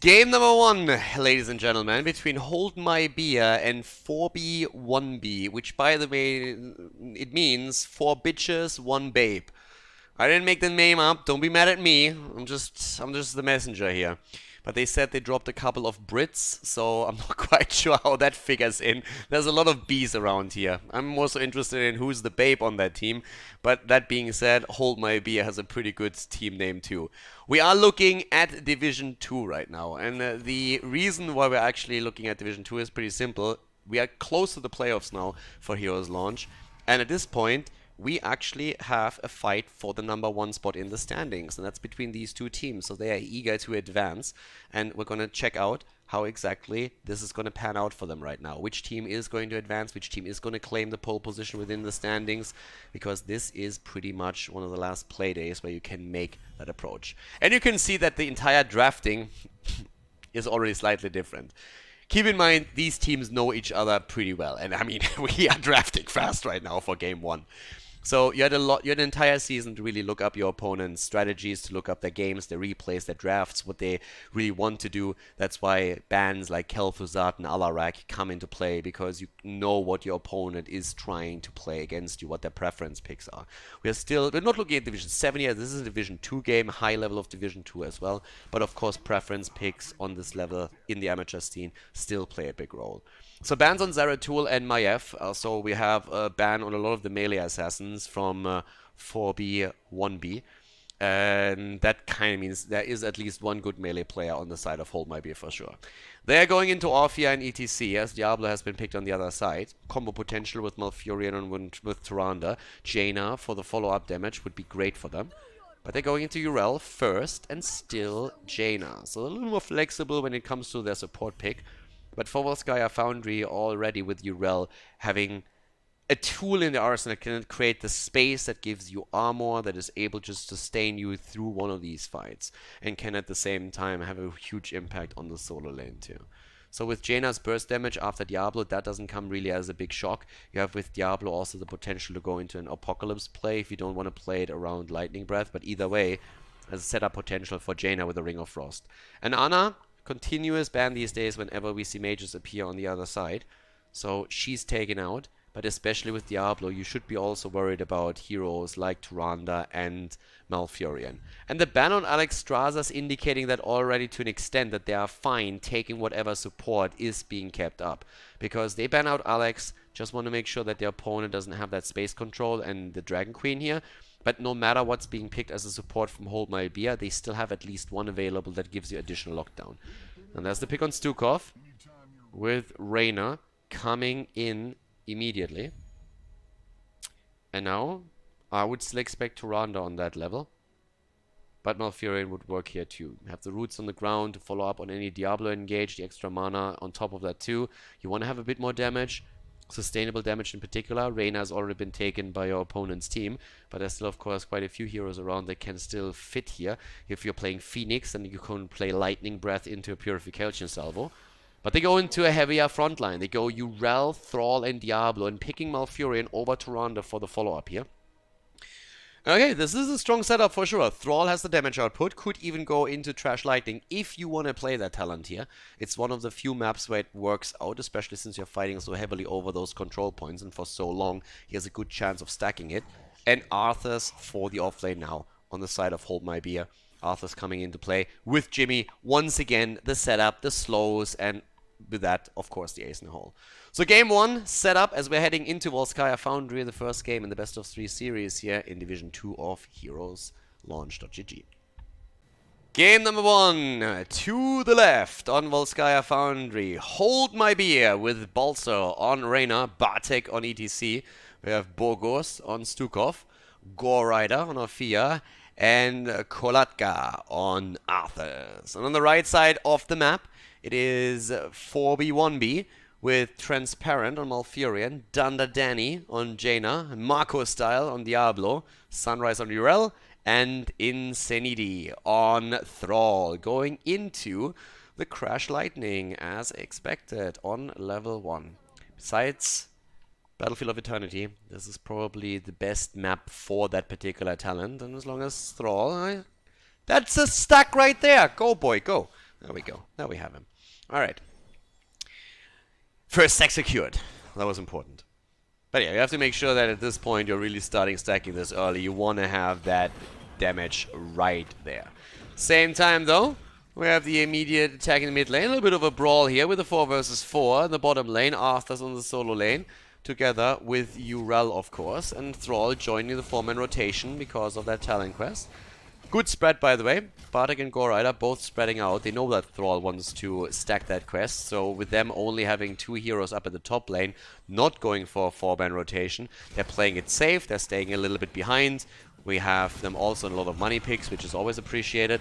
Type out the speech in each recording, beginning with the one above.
Game number one, ladies and gentlemen, between Hold My Beer and 4B 1B, which by the way, it means 4 bitches, 1 babe. I didn't make the name up, don't be mad at me. I'm just the messenger here. But they said they dropped a couple of Brits, so I'm not quite sure how that figures in. There's a lot of Bs around here. I'm also interested in who's the babe on that team. But that being said, Hold My Beer has a pretty good team name too. We are looking at Division 2 right now, and the reason why we're actually looking at Division 2 is pretty simple. We are close to the playoffs now for Heroes Launch, and at this point, we actually have a fight for the number one spot in the standings, and that's between these two teams. So they are eager to advance, and we're going to check out how exactly this is going to pan out for them right now. Which team is going to advance, which team is going to claim the pole position within the standings, because this is pretty much one of the last play days where you can make that approach. And you can see that the entire drafting is already slightly different. Keep in mind, these teams know each other pretty well, and I mean, we are drafting fast right now for game one. So you had an entire season to really look up your opponent's strategies, to look up their games, their replays, their drafts, what they really want to do. That's why bans like Kel'Thuzad and Alarak come into play, because you know what your opponent is trying to play against you, what their preference picks are. We're not looking at Division 7 yet. This is a Division 2 game, high level of Division 2 as well. But of course, preference picks on this level in the amateur scene still play a big role. So bans on Zeratul and Maiev. So we have a ban on a lot of the melee assassins from 4B, 1B. And that kind of means there is at least one good melee player on the side of Hold My Beer for sure. They're going into Orphea and ETC, as Diablo has been picked on the other side. Combo potential with Malfurion and with Tyrande. Jaina for the follow-up damage would be great for them. But they're going into Urel first, and still Jaina. So a little more flexible when it comes to their support pick. But for Volskaya Foundry, already with Urel having a tool in the arsenal that can create the space that gives you armor, that is able to sustain you through one of these fights, and can at the same time have a huge impact on the solo lane too. So with Jaina's burst damage after Diablo, that doesn't come really as a big shock. You have with Diablo also the potential to go into an Apocalypse play if you don't want to play it around Lightning Breath, but either way, as a setup potential for Jaina with the Ring of Frost. And Ana, continuous ban these days whenever we see mages appear on the other side. So she's taken out, but especially with Diablo, you should be also worried about heroes like Tyrande and Malfurion. And the ban on Alexstrasza is indicating that already to an extent, that they are fine taking whatever support is being kept up. Because they ban out Alex, just want to make sure that their opponent doesn't have that space control and the Dragon Queen here. But no matter what's being picked as a support from Hold My Beer, they still have at least one available that gives you additional lockdown. And there's the pick on Stukov, with Reyna coming in immediately. And now, I would still expect Tyrande on that level. But Malfurion would work here too. Have the roots on the ground to follow up on any Diablo engage, the extra mana on top of that too. You want to have a bit more damage. Sustainable damage in particular. Reyna has already been taken by your opponent's team, but there's still of course quite a few heroes around that can still fit here. If you're playing Phoenix, then you can play Lightning Breath into a Purification Salvo. But they go into a heavier frontline. They go Urel, Thrall and Diablo, and picking Malfurion over Tyrande for the follow-up here. Okay, this is a strong setup for sure. Thrall has the damage output, could even go into Trash Lightning if you want to play that talent here. It's one of the few maps where it works out, especially since you're fighting so heavily over those control points, and for so long, he has a good chance of stacking it. And Arthas for the offlane now, on the side of Hold My Beer. Arthas coming into play with Jimmy. Once again, the setup, the slows, and with that, of course, the ace in the hole. So game one set up as we're heading into Volskaya Foundry, the first game in the best of 3 series here in Division 2 of Heroes Launch.gg. Game number one, to the left on Volskaya Foundry. Hold My Beer with Balser on Reyna, Bartek on ETC. We have Borgos on Stukov, Gore Rider on Orphea, and Kolatka on Arthas. And on the right side of the map, it is 4B1B with Transparent on Malfurion, Dunder Danny on Jaina, Marco Style on Diablo, Sunrise on Urel, and Insanity on Thrall. Going into the Crash Lightning as expected on level 1. Besides Battlefield of Eternity, this is probably the best map for that particular talent. And as long as Thrall, that's a stack right there. Go boy, go. There we go. Now we have him. Alright. First stack secured. That was important. But yeah, you have to make sure that at this point you're really starting stacking this early. You want to have that damage right there. Same time though, we have the immediate attack in the mid lane. A little bit of a brawl here with the 4 versus 4 in the bottom lane. Arthur's on the solo lane, together with Urel, of course. And Thrall joining the 4-man rotation because of that talent quest. Good spread, by the way. Bartek and Goride both spreading out. They know that Thrall wants to stack that quest, so with them only having 2 heroes up at the top lane, not going for a 4-man rotation, they're playing it safe, they're staying a little bit behind. We have them also in a lot of money picks, which is always appreciated.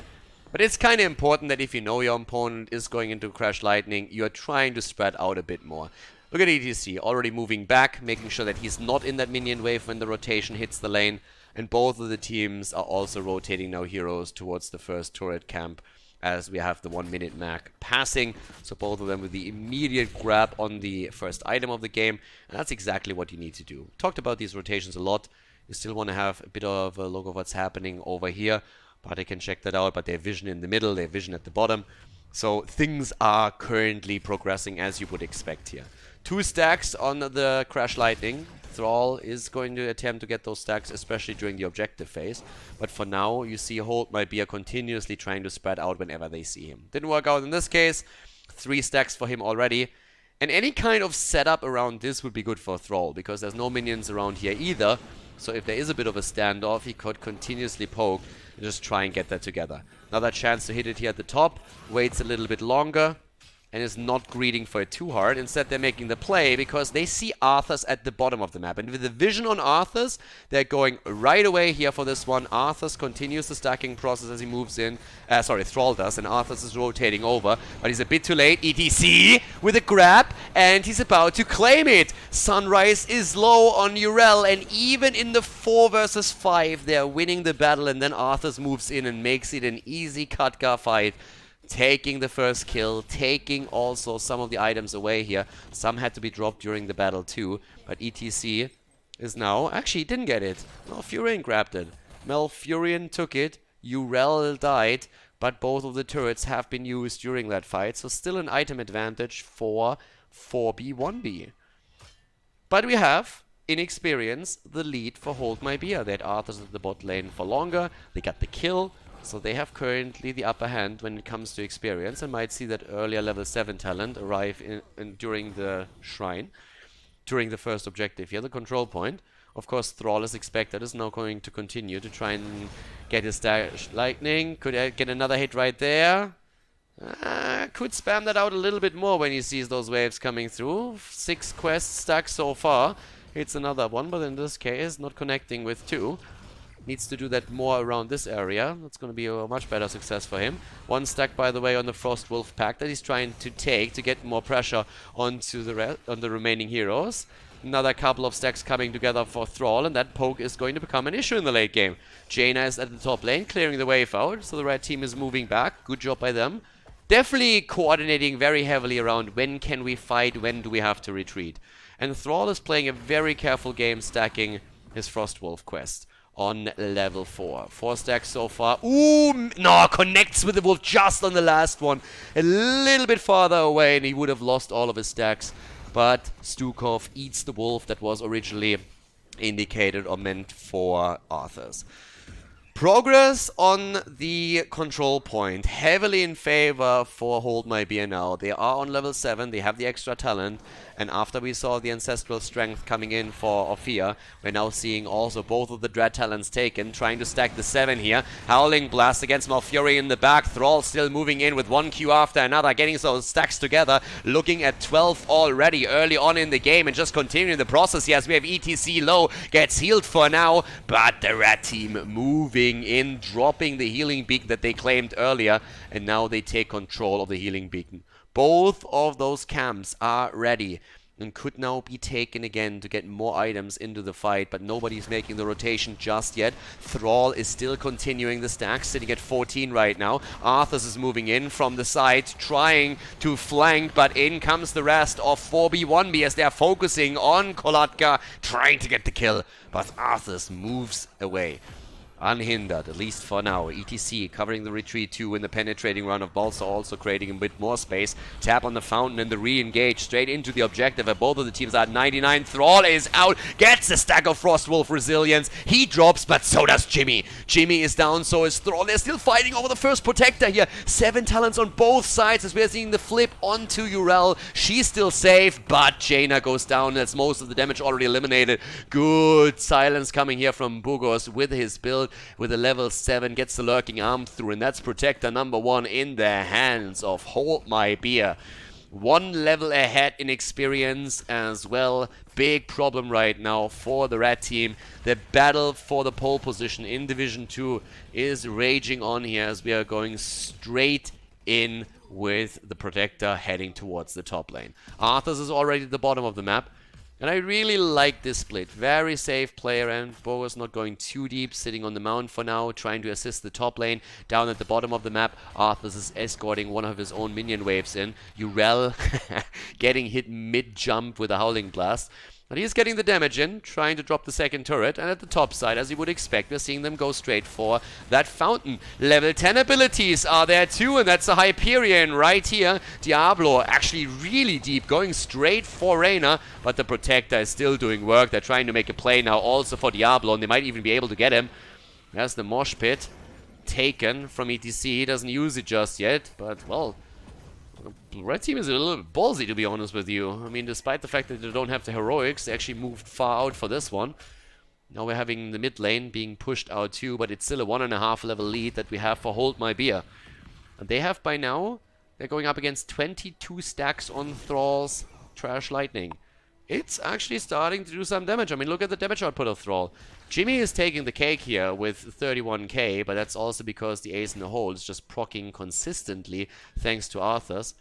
But it's kind of important that if you know your opponent is going into Crash Lightning, you're trying to spread out a bit more. Look at ETC, already moving back, making sure that he's not in that minion wave when the rotation hits the lane. And both of the teams are also rotating now heroes towards the first turret camp as we have the 1 minute mark passing. So both of them with the immediate grab on the first item of the game. And that's exactly what you need to do. Talked about these rotations a lot. You still want to have a bit of a look of what's happening over here. But they can check that out. But they have vision in the middle, they have vision at the bottom. So things are currently progressing as you would expect here. 2 stacks on the Crash Lightning. Thrall is going to attempt to get those stacks, especially during the objective phase. But for now, you see Hold My Beer continuously trying to spread out whenever they see him. Didn't work out in this case. 3 stacks for him already. And any kind of setup around this would be good for Thrall, because there's no minions around here either. So if there is a bit of a standoff, he could continuously poke and just try and get that together. Another chance to hit it here at the top. Waits a little bit longer. And is not greeting for it too hard. Instead, they're making the play because they see Arthur's at the bottom of the map. And with the vision on Arthur's, they're going right away here for this one. Arthur's continues the stacking process as he moves in. Thrall does, and Arthur's is rotating over. But he's a bit too late. ETC with a grab, and he's about to claim it. Sunrise is low on Urel, and even in the 4 versus 5, they're winning the battle. And then Arthur's moves in and makes it an easy Khaldor fight. Taking the first kill, taking also some of the items away here. Some had to be dropped during the battle too, but ETC is now... Actually, he didn't get it. Malfurion grabbed it. Malfurion took it. Urel died, but both of the turrets have been used during that fight, so still an item advantage for 4B, 1B. But we have, in experience, the lead for Hold My Beer. They had Arthur's at the bot lane for longer. They got the kill. So they have currently the upper hand when it comes to experience, and might see that earlier level 7 talent arrive during the shrine, during the first objective here, the control point. Of course, Thrall is expected, is now going to continue to try and get his dash lightning. Could get another hit right there. Could spam that out a little bit more when he sees those waves coming through. 6 quests stuck so far. Hits another one, but in this case, not connecting with 2. Needs to do that more around this area. That's going to be a much better success for him. 1 stack, by the way, on the Frost Wolf pack that he's trying to take to get more pressure onto the remaining heroes. Another couple of stacks coming together for Thrall, and that poke is going to become an issue in the late game. Jaina is at the top lane, clearing the wave out, so the red team is moving back. Good job by them. Definitely coordinating very heavily around when can we fight, when do we have to retreat. And Thrall is playing a very careful game, stacking his Frost Wolf quest. On level 4. 4 stacks so far. Ooh, no, connects with the wolf just on the last one. A little bit farther away and he would have lost all of his stacks. But Stukov eats the wolf that was originally indicated or meant for Arthur's. Progress on the control point, heavily in favor for Hold My Beer now. They are on level 7, they have the extra talent, and after we saw the ancestral strength coming in for Ophir, we're now seeing also both of the dread talents taken, trying to stack the 7 here. Howling Blast against Malfury in the back, Thrall still moving in with 1 Q after another, getting those stacks together, looking at 12 already early on in the game, and just continuing the process here as we have ETC low, gets healed for now, but the red team moving in, dropping the healing beacon that they claimed earlier, and now they take control of the healing beacon. Both of those camps are ready and could now be taken again to get more items into the fight, but nobody's making the rotation just yet. Thrall is still continuing the stack, sitting at 14 right now. Arthur's is moving in from the side, trying to flank, but in comes the rest of 4B, 1B as they're focusing on Khaldor, trying to get the kill, but Arthur's moves away. unhindered, at least for now. ETC covering the retreat too in the penetrating run of Balsa, also creating a bit more space. Tap on the fountain and the re-engage straight into the objective, and both of the teams are at 99. Thrall is out, gets a stack of Frostwolf resilience. He drops, but so does Jimmy. Jimmy is down, so is Thrall. They're still fighting over the first protector here. 7 talents on both sides as we're seeing the flip onto Urel. She's still safe, but Jaina goes down. That's most of the damage already eliminated. Good silence coming here from Burgos with his build. With a level 7, gets the lurking arm through, and that's protector number 1 in the hands of Hold My Beer. 1 level ahead in experience as well. Big problem right now for the red team. The battle for the pole position in Division 2 is raging on here as we are going straight in with the protector heading towards the top lane. Arthas is already at the bottom of the map. And I really like this split. Very safe player, and Bogo's not going too deep, sitting on the mound for now, trying to assist the top lane. Down at the bottom of the map, Arthas is escorting one of his own minion waves in. Urel getting hit mid-jump with a Howling Blast. But he's getting the damage in, trying to drop the second turret, and at the top side, as you would expect, we're seeing them go straight for that fountain. Level 10 abilities are there too, and that's a Hyperion right here. Diablo actually really deep, going straight for Reyna, but the Protector is still doing work. They're trying to make a play now also for Diablo, and they might even be able to get him. There's the Mosh Pit taken from ETC. He doesn't use it just yet, but, well, the red team is a little bit ballsy, to be honest with you. I mean, despite the fact that they don't have the heroics, they actually moved far out for this one. Now we're having the mid lane being pushed out too, but it's still a 1.5 level lead that we have for Hold My Beer. And they have by now, they're going up against 22 stacks on Thrall's Trash Lightning. It's actually starting to do some damage. I mean, look at the damage output of Thrall. Jimmy is taking the cake here with 31k, but that's also because the ace in the hole is just proccing consistently thanks to Arthas.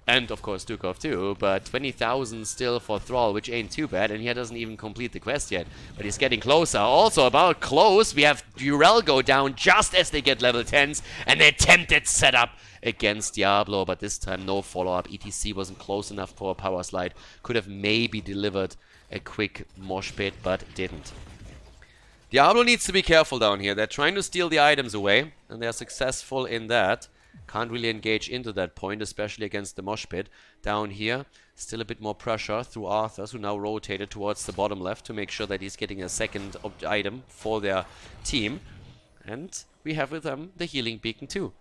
And, of course, Dukov too, but 20,000 still for Thrall, which ain't too bad, and he doesn't even complete the quest yet. But he's getting closer. Also, about close, we have Durel go down just as they get level 10s, and they attempted setup against Diablo, but this time no follow-up. ETC wasn't close enough for a power slide. Could have maybe delivered a quick mosh pit, but didn't. Diablo needs to be careful down here. They're trying to steal the items away, and they're successful in that. Can't really engage into that point, especially against the mosh pit. Down here, still a bit more pressure through Arthas, who now rotated towards the bottom left to make sure that he's getting a second item for their team. And we have with them the healing beacon too.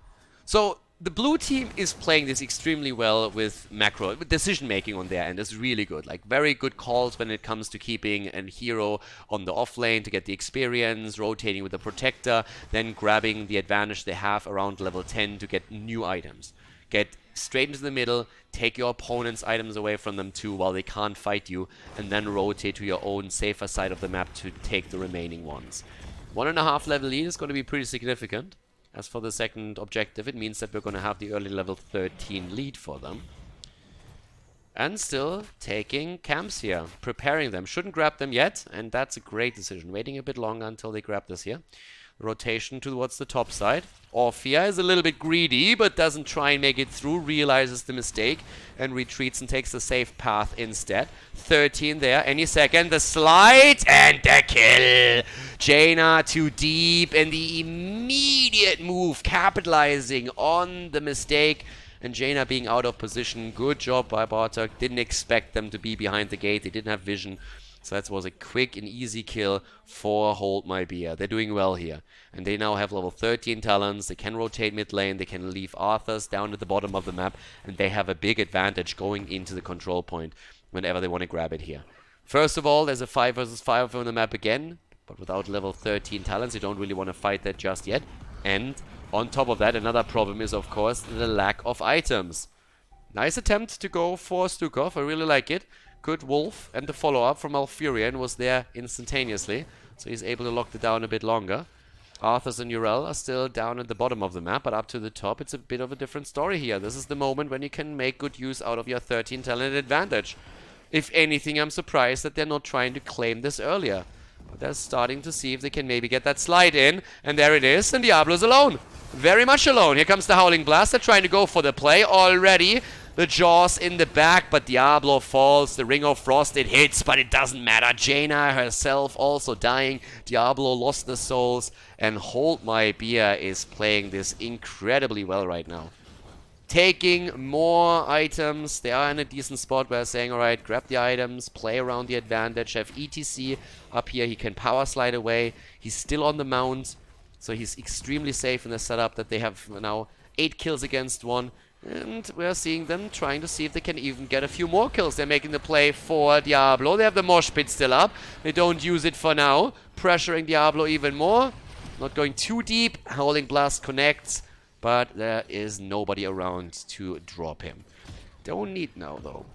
So the blue team is playing this extremely well with macro. Decision making on their end is really good. Like, very good calls when it comes to keeping a hero on the off lane to get the experience, rotating with the protector, then grabbing the advantage they have around level 10 to get new items. Get straight into the middle, take your opponent's items away from them too while they can't fight you, and then rotate to your own safer side of the map to take the remaining ones. 1.5 level lead is going to be pretty significant. As for the second objective, it means that we're going to have the early level 13 lead for them. And still taking camps here, preparing them. Shouldn't grab them yet, and that's a great decision. Waiting a bit longer until they grab this here. Rotation towards the top side. Orphea is a little bit greedy, but doesn't try and make it through, realizes the mistake, and retreats and takes the safe path instead. 13 there, any second, the slide, and the kill! Jaina too deep, and the immediate move, capitalizing on the mistake, and Jaina being out of position. Good job by Bartok, didn't expect them to be behind the gate, they didn't have vision. So that was a quick and easy kill for Hold My Beer. They're doing well here. And they now have level 13 talents. They can rotate mid lane. They can leave Arthas down at the bottom of the map. And they have a big advantage going into the control point whenever they want to grab it here. First of all, there's a 5 versus 5 on the map again. But without level 13 talents, you don't really want to fight that just yet. And on top of that, another problem is, of course, the lack of items. Nice attempt to go for Stukov. I really like it. Good wolf, and the follow-up from Malfurion was there instantaneously, so he's able to lock it down a bit longer. Arthas and Urel are still down at the bottom of the map, but up to the top it's a bit of a different story here. This is the moment when you can make good use out of your 13 talent advantage. If anything, I'm surprised that they're not trying to claim this earlier. But they're starting to see if they can maybe get that slide in, and there it is, and Diablo's alone. Very much alone. Here comes the Howling Blast. They're trying to go for the play already. The Jaws in the back, but Diablo falls. The Ring of Frost, it hits, but it doesn't matter. Jaina herself also dying. Diablo lost the souls. And Hold My Beer is playing this incredibly well right now. Taking more items. They are in a decent spot where saying, alright, grab the items, play around the advantage, have ETC up here. He can power slide away. He's still on the mount, so he's extremely safe in the setup that they have now 8 kills against 1. And we're seeing them trying to see if they can even get a few more kills. They're making the play for Diablo. They have the mosh pit still up. They don't use it for now. Pressuring Diablo even more. Not going too deep. Howling Blast connects. But there is nobody around to drop him. Don't need now, though.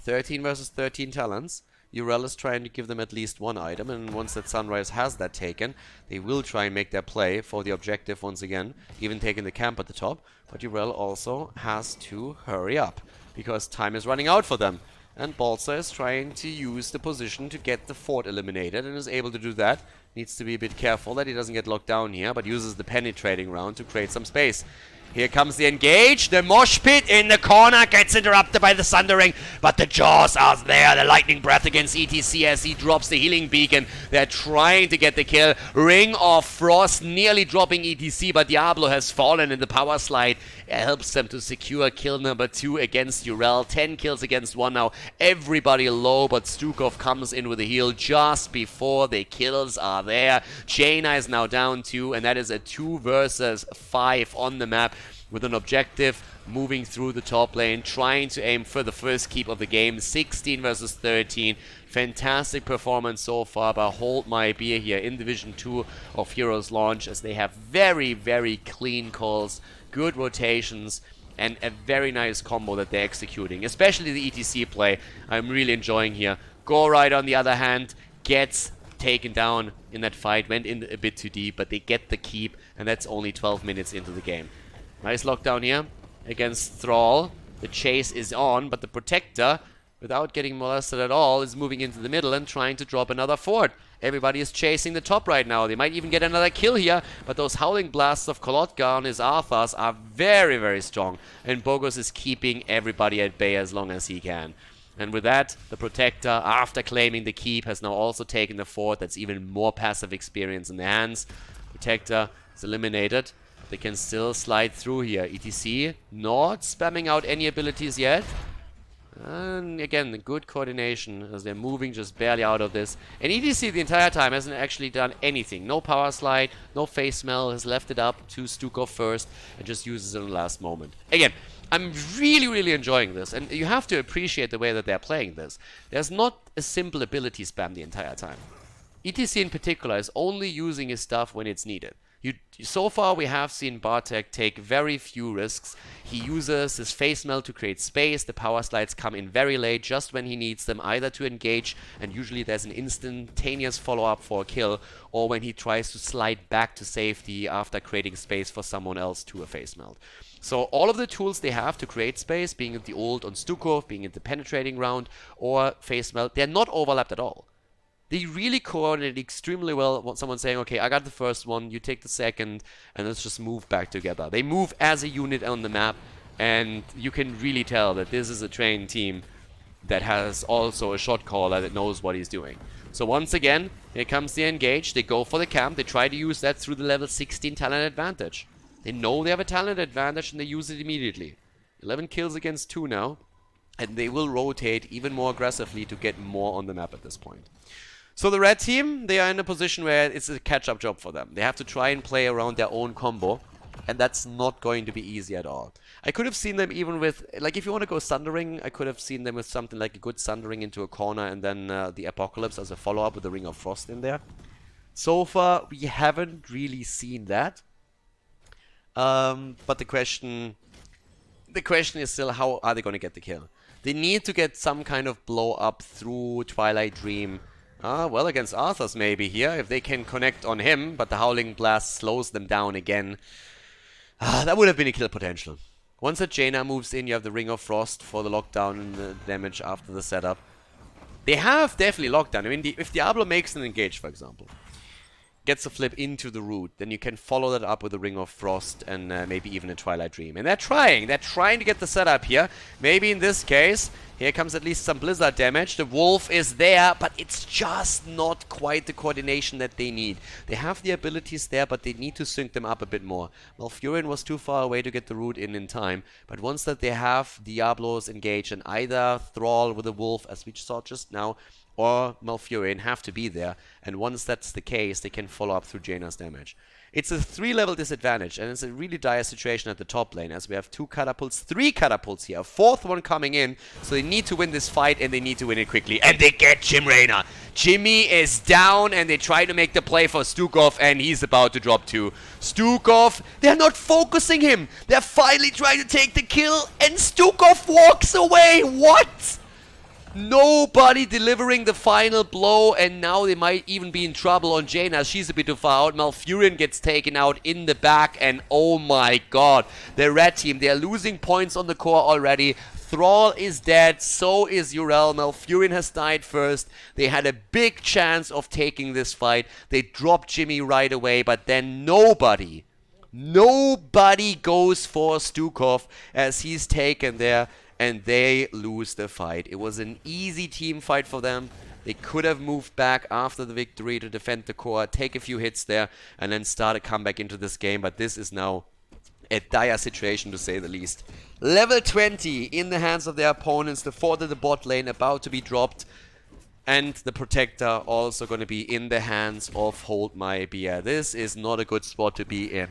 13 versus 13 talents. Urel is trying to give them at least 1 item, and once that Sunrise has that taken, they will try and make their play for the objective once again, even taking the camp at the top. But Urel also has to hurry up, because time is running out for them. And Balsa is trying to use the position to get the fort eliminated, and is able to do that. Needs to be a bit careful that he doesn't get locked down here, but uses the penetrating round to create some space. Here comes the engage. The mosh pit in the corner gets interrupted by the Sundering, but the Jaws are there. The lightning breath against ETC as he drops the healing beacon. They're trying to get the kill. Ring of Frost nearly dropping ETC, but Diablo has fallen in the power slide. It helps them to secure kill number 2 against Urel. 10 kills against 1 now. Everybody low, but Stukov comes in with a heal just before the kills are there. Jaina is now down 2, and that is a 2 versus 5 on the map, with an objective moving through the top lane, trying to aim for the first keep of the game. 16 versus 13. Fantastic performance so far by Hold My Beer here in Division 2 of Heroes Launch, as they have very, very clean calls, good rotations, and a very nice combo that they're executing. Especially the ETC play, I'm really enjoying here. Goride, on the other hand, gets taken down in that fight, went in a bit too deep, but they get the keep, and that's only 12 minutes into the game. Nice lockdown here against Thrall. The chase is on, but the Protector, without getting molested at all, is moving into the middle and trying to drop another fort. Everybody is chasing the top right now. They might even get another kill here, but those Howling Blasts of Khaldor on his Arthas are very, very strong, and Bogus is keeping everybody at bay as long as he can. And with that, the Protector, after claiming the keep, has now also taken the fort. That's even more passive experience in their hands. Protector is eliminated. They can still slide through here. ETC not spamming out any abilities yet. And again, the good coordination as they're moving just barely out of this. And ETC the entire time hasn't actually done anything. No power slide, no face smell, has left it up to Stukov first and just uses it in the last moment. Again, I'm really, really enjoying this. And you have to appreciate the way that they're playing this. There's not a simple ability spam the entire time. ETC in particular is only using his stuff when it's needed. So far we have seen Bartek take very few risks. He uses his face melt to create space. The power slides come in very late, just when he needs them, either to engage, and usually there's an instantaneous follow-up for a kill, or when he tries to slide back to safety after creating space for someone else to a face melt. So all of the tools they have to create space, being it the ult on Stukov, being it the penetrating round, or face melt, they're not overlapped at all. They really coordinate extremely well. Someone saying, okay, I got the first one, you take the second, and let's just move back together. They move as a unit on the map, and you can really tell that this is a trained team that has also a shot caller that knows what he's doing. So once again, here comes the engage. They go for the camp. They try to use that through the level 16 talent advantage. They know they have a talent advantage, and they use it immediately. 11 kills against 2 now, and they will rotate even more aggressively to get more on the map at this point. So the red team, they are in a position where it's a catch-up job for them. They have to try and play around their own combo, and that's not going to be easy at all. I could have seen them even with, like, if you want to go Sundering, I could have seen them with something like a good Sundering into a corner, and then the Apocalypse as a follow-up with the Ring of Frost in there. So far, we haven't really seen that. But the question is still, how are they going to get the kill? They need to get some kind of blow up through Twilight Dream. Well, against Arthas maybe here, if they can connect on him, but the Howling Blast slows them down again. That would have been a kill potential. Once that Jaina moves in, you have the Ring of Frost for the lockdown and the damage after the setup. They have definitely lockdown. I mean, if Diablo makes an engage, for example, gets a flip into the root, then you can follow that up with a Ring of Frost and maybe even a Twilight Dream. And they're trying to get the setup here. Maybe in this case, here comes at least some Blizzard damage. The Wolf is there, but it's just not quite the coordination that they need. They have the abilities there, but they need to sync them up a bit more. Malfurion was too far away to get the root in time, but once that they have Diablos engaged, and either Thrall with a Wolf, as we saw just now, or Malfurion have to be there, and once that's the case, they can follow up through Jaina's damage. It's a 3-level disadvantage, and it's a really dire situation at the top lane, as we have 2 catapults, 3 catapults here, a 4th one coming in, so they need to win this fight, and they need to win it quickly, and they get Jim Raynor. Jimmy is down, and they try to make the play for Stukov, and he's about to drop 2. Stukov, they're not focusing him, they're finally trying to take the kill, and Stukov walks away. What? Nobody delivering the final blow, and now they might even be in trouble on Jaina. She's a bit too far out. Malfurion gets taken out in the back, and oh my god, the red team, they're losing points on the core already. Thrall is dead, so is Yrel. Malfurion has died first. They had a big chance of taking this fight. They dropped Jimmy right away, but then nobody goes for Stukov as he's taken there. And they lose the fight. It was an easy team fight for them. They could have moved back after the victory to defend the core, take a few hits there, and then start a comeback into this game. But this is now a dire situation, to say the least. Level 20 in the hands of their opponents. The fort at the bot lane about to be dropped. And the Protector also going to be in the hands of Hold My Beer. This is not a good spot to be in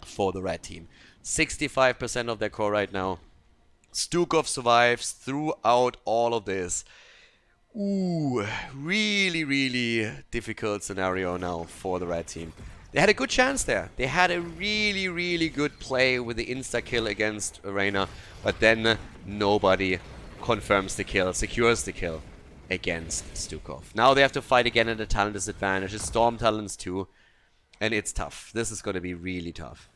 for the red team. 65% of their core right now. Stukov survives throughout all of this. Ooh, really difficult scenario now for the red team. They had a good chance there. They had a really good play with the insta-kill against Arena, but then nobody confirms the kill, secures the kill against Stukov. Now they have to fight again at a talent disadvantage. It's Storm talents too, and it's tough. This is going to be really tough.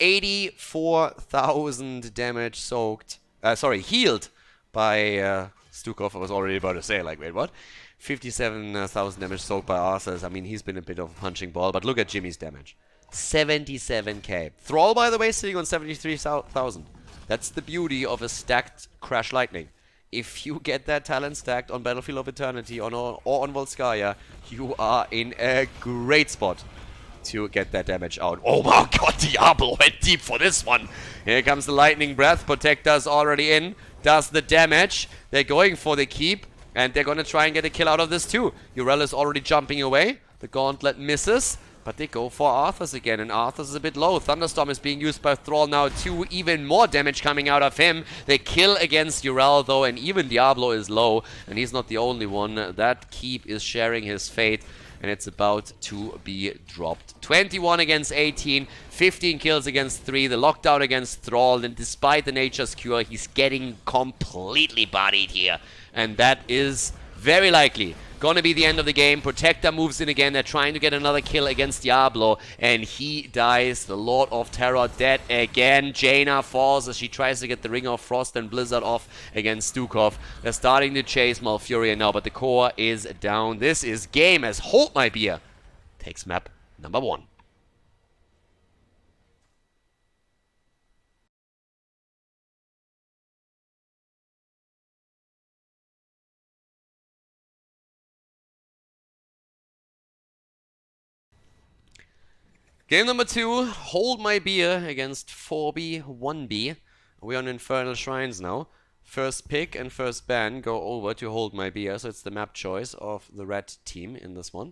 84,000 damage soaked. Healed by Stukov. I was already about to say, like, wait, what? 57,000 damage soaked by Arthas. I mean, he's been a bit of a punching ball, but look at Jimmy's damage. 77k. Thrall, by the way, sitting on 73,000. That's the beauty of a stacked Crash Lightning. If you get that talent stacked on Battlefield of Eternity or on Volskaya, you are in a great spot to get that damage out. Oh my god, Diablo went deep for this one. Here comes the Lightning Breath. Protector's already in. Does the damage. They're going for the keep. And they're going to try and get a kill out of this too. Yrel is already jumping away. The Gauntlet misses. But they go for Arthas again. And Arthas is a bit low. Thunderstorm is being used by Thrall now too. Even more damage coming out of him. They kill against Yrel though. And even Diablo is low. And he's not the only one. That keep is sharing his fate. And it's about to be dropped. 21 against 18, 15 kills against 3, the lockdown against Thrall, and despite the Nature's Cure, he's getting completely bodied here. And that is very likely gonna be the end of the game. Protector moves in again. They're trying to get another kill against Diablo, and he dies. The Lord of Terror dead again. Jaina falls as she tries to get the Ring of Frost and Blizzard off against Stukov. They're starting to chase Malfurion now, but the core is down. This is game as Hold My Beer takes map number 1. Game number 2, Hold My Beer against 4B, 1B. We're on Infernal Shrines now. First pick and first ban go over to Hold My Beer, so it's the map choice of the red team in this one.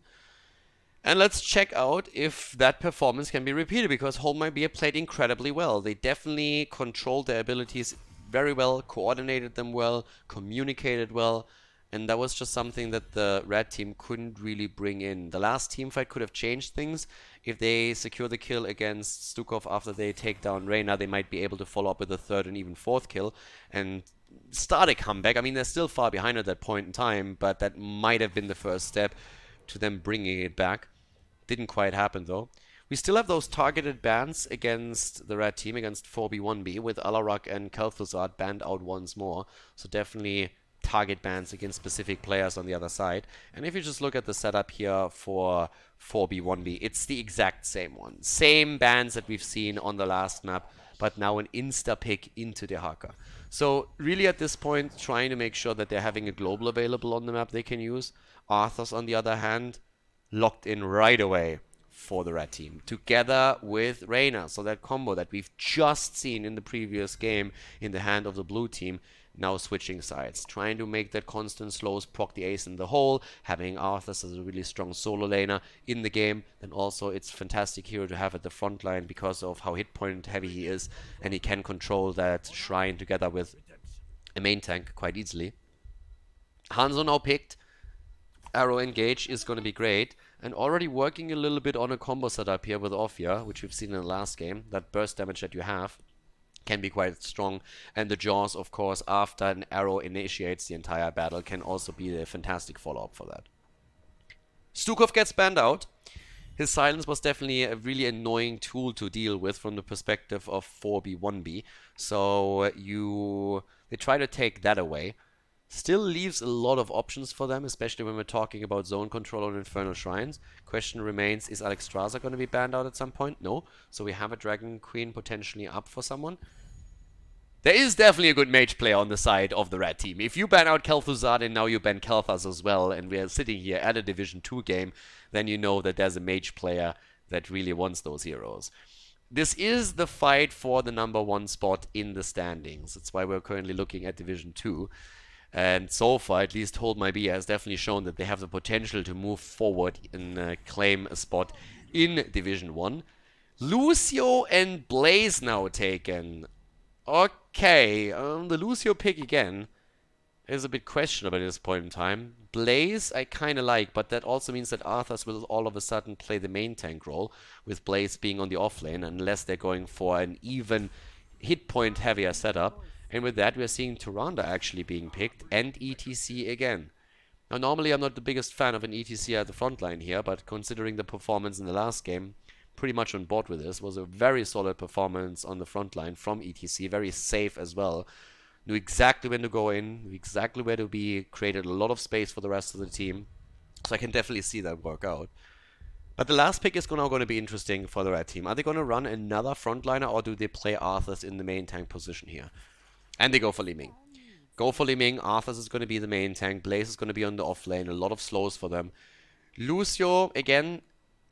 And let's check out if that performance can be repeated, because Hold My Beer played incredibly well. They definitely controlled their abilities very well, coordinated them well, communicated well. And that was just something that the red team couldn't really bring in. The last team fight could have changed things. If they secure the kill against Stukov after they take down Reyna, they might be able to follow up with a 3rd and even 4th kill and start a comeback. I mean, they're still far behind at that point in time, but that might have been the first step to them bringing it back. Didn't quite happen though. We still have those targeted bans against the red team, against 4B1B, with Alarak and Kel'Thuzad banned out once more. So definitely target bans against specific players on the other side. And if you just look at the setup here for 4B1B, it's the exact same one. Same bans that we've seen on the last map, but now an insta-pick into the Haka. So really at this point, trying to make sure that they're having a global available on the map they can use. Arthas, on the other hand, locked in right away for the red team, together with Reyna. So that combo that we've just seen in the previous game in the hand of the blue team, now switching sides, trying to make that constant slows proc the ace in the hole, having Arthas as a really strong solo laner in the game. And also it's fantastic hero to have at the front line because of how hit point heavy he is, and he can control that shrine together with a main tank quite easily. Hanzo now picked. Arrow engage is going to be great, and already working a little bit on a combo setup here with Ophia, which we've seen in the last game. That burst damage that you have can be quite strong, and the jaws, of course, after an arrow initiates the entire battle, can also be a fantastic follow-up for that. Stukov gets banned out. His silence was definitely a really annoying tool to deal with from the perspective of 4B1B, so they try to take that away. Still leaves a lot of options for them, especially when we're talking about zone control on Infernal Shrines. Question remains, is Alexstrasza going to be banned out at some point? No. So we have a Dragon Queen potentially up for someone. There is definitely a good mage player on the side of the red team. If you ban out Kel'Thuzad and now you ban Kel'Thas as well, and we are sitting here at a Division 2 game, then you know that there's a mage player that really wants those heroes. This is the fight for the #1 spot in the standings. That's why we're currently looking at Division 2. And so far, at least Hold My Beer has definitely shown that they have the potential to move forward and claim a spot in Division 1. Lucio and Blaze now taken. Okay, the Lucio pick again is a bit questionable at this point in time. Blaze I kind of like, but that also means that Arthas will all of a sudden play the main tank role, with Blaze being on the offlane, unless they're going for an even hit point heavier setup. And with that, we're seeing Tyrande actually being picked, and ETC again. Now, normally I'm not the biggest fan of an ETC at the front line here, but considering the performance in the last game, pretty much on board with this. Was a very solid performance on the front line from ETC, very safe as well. Knew exactly when to go in, knew exactly where to be, created a lot of space for the rest of the team. So I can definitely see that work out. But the last pick is now going to be interesting for the red team. Are they going to run another frontliner, or do they play Arthas in the main tank position here? And they go for Li Ming. Go for Li Ming. Arthas is going to be the main tank. Blaze is going to be on the off lane. A lot of slows for them. Lucio, again,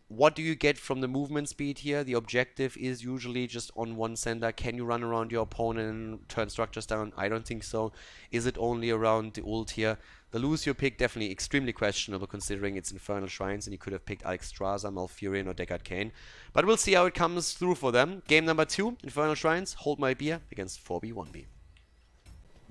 what do you get from the movement speed here? The objective is usually just on one center. Can you run around your opponent and turn structures down? I don't think so. Is it only around the ult here? The Lucio pick definitely extremely questionable considering it's Infernal Shrines, and he could have picked Alexstrasza, Malfurion, or Deckard Cain. But we'll see how it comes through for them. Game number 2, Infernal Shrines, Hold My Beer against 4B1B.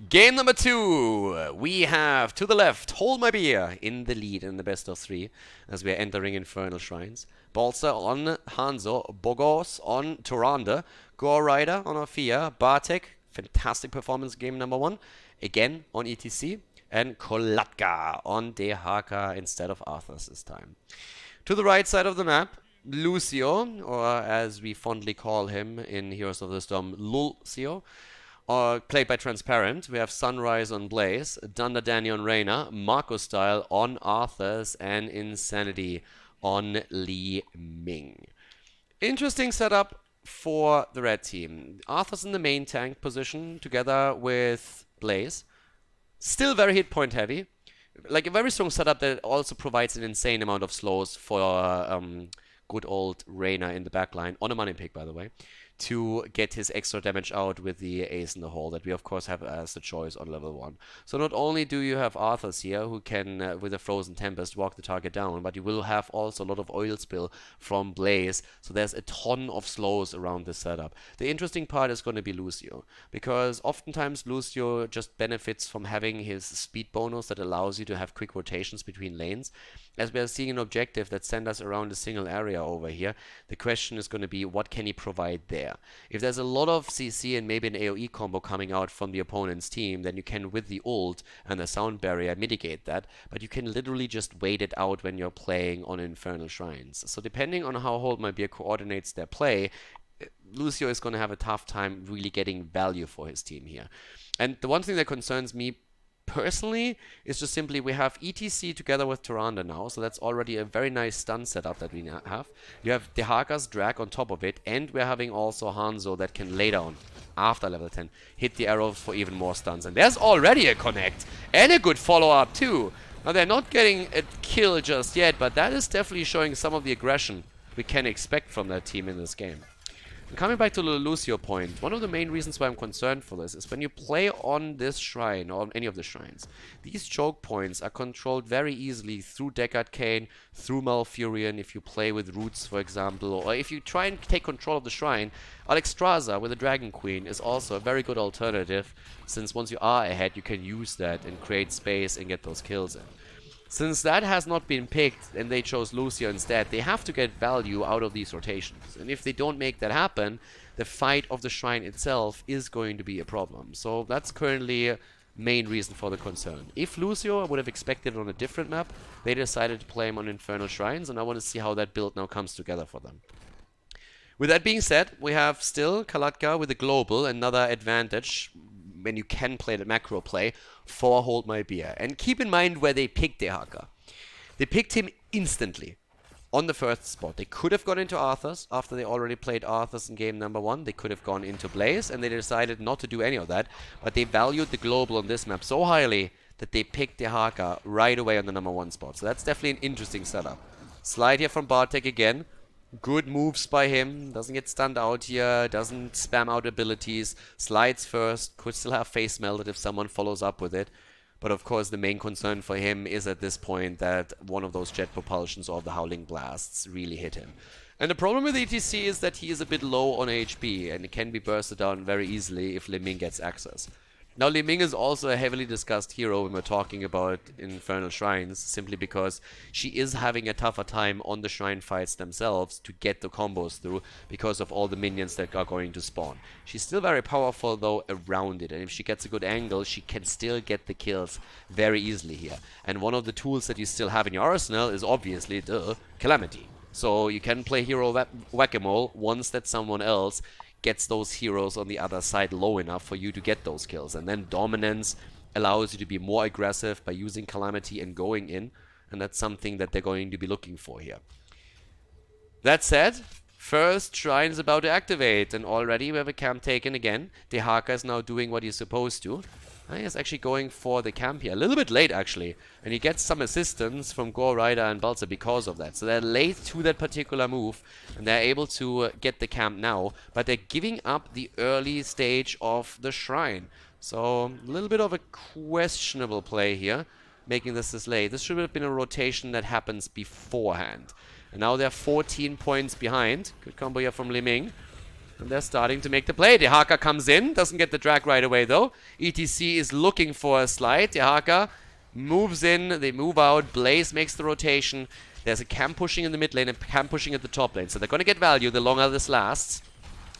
Game number 2, we have to the left Hold My Beer in the lead in the best of 3 as we are entering Infernal Shrines. Balsa on Hanzo, Bogos on Tyrande, Gore Rider on Ophia, Bartek, fantastic performance game number 1, again on ETC, and Kolatka on Dehaka instead of Arthas this time. To the right side of the map, Lucio, or as we fondly call him in Heroes of the Storm, Lulcio, played by Transparent. We have Sunrise on Blaze, Dunder Danny on Reyna, Marco Style on Arthas, and Insanity on Li Ming. Interesting setup for the red team. Arthas in the main tank position together with Blaze. Still very hit point heavy. Like a very strong setup that also provides an insane amount of slows for good old Reyna in the backline, on a money pick by the way, to get his extra damage out with the ace in the hole that we of course have as a choice on level 1. So not only do you have Arthas here who can with a Frozen Tempest walk the target down, but you will have also a lot of oil spill from Blaze, so there's a ton of slows around this setup. The interesting part is going to be Lucio, because oftentimes Lucio just benefits from having his speed bonus that allows you to have quick rotations between lanes. As we are seeing an objective that sends us around a single area over here, the question is going to be what can he provide there? If there's a lot of CC and maybe an AoE combo coming out from the opponent's team, then you can, with the ult and the sound barrier, mitigate that, but you can literally just wait it out when you're playing on Infernal Shrines. So depending on how Hold My Beer coordinates their play, Lucio is going to have a tough time really getting value for his team here. And the one thing that concerns me personally is just simply we have ETC together with Tyrande now, so that's already a very nice stun setup that we have. You have Dehaka's drag on top of it, and we're having also Hanzo that can lay down after level 10 hit the arrows for even more stuns. And there's already a connect and a good follow-up too. Now they're not getting a kill just yet, but that is definitely showing some of the aggression we can expect from that team in this game. And coming back to the Lucio point, one of the main reasons why I'm concerned for this is when you play on this shrine, or on any of the shrines, these choke points are controlled very easily through Deck Arcane, through Malfurion, if you play with Roots, for example, or if you try and take control of the shrine. Alexstrasza with the Dragon Queen is also a very good alternative, since once you are ahead, you can use that and create space and get those kills in. Since that has not been picked and they chose Lucio instead, they have to get value out of these rotations. And if they don't make that happen, the fight of the shrine itself is going to be a problem. So that's currently a main reason for the concern. If Lucio, I would have expected on a different map, they decided to play him on Infernal Shrines, and I want to see how that build now comes together for them. With that being said, we have still Kalatka with a global, another advantage when you can play the macro play for Hold My Beer. And keep in mind where they picked Dehaka. They picked him instantly on the first spot. They could have gone into Arthas after they already played Arthas in game number 1. They could have gone into Blaze, and they decided not to do any of that. But they valued the global on this map so highly that they picked Dehaka right away on the number 1 spot. So that's definitely an interesting setup. Slide here from Bartek again. Good moves by him, doesn't get stunned out here, doesn't spam out abilities, slides first, could still have face melted if someone follows up with it. But of course the main concern for him is at this point that one of those jet propulsions or the Howling Blasts really hit him. And the problem with ETC is that he is a bit low on HP and it can be bursted down very easily if Li Ming gets access. Now, Li Ming is also a heavily discussed hero when we're talking about Infernal Shrines, simply because she is having a tougher time on the shrine fights themselves to get the combos through because of all the minions that are going to spawn. She's still very powerful, though, around it, and if she gets a good angle, she can still get the kills very easily here. And one of the tools that you still have in your arsenal is obviously the Calamity. So you can play hero whack-a-mole once that someone else gets those heroes on the other side low enough for you to get those kills. And then Dominance allows you to be more aggressive by using Calamity and going in. And that's something that they're going to be looking for here. That said, first shrine is about to activate. And already we have a camp taken again. Dehaka is now doing what he's supposed to. He's actually going for the camp here. A little bit late, actually. And he gets some assistance from Gore Rider and Balza because of that. So they're late to that particular move. And they're able to get the camp now. But they're giving up the early stage of the shrine. So a little bit of a questionable play here, making this late. This should have been a rotation that happens beforehand. And now they're 14 points behind. Good combo here from Li Ming. And they're starting to make the play. Dehaka comes in, doesn't get the drag right away though. ETC is looking for a slide. Dehaka moves in, they move out. Blaze makes the rotation. There's a camp pushing in the mid lane and camp pushing at the top lane. So they're going to get value the longer this lasts.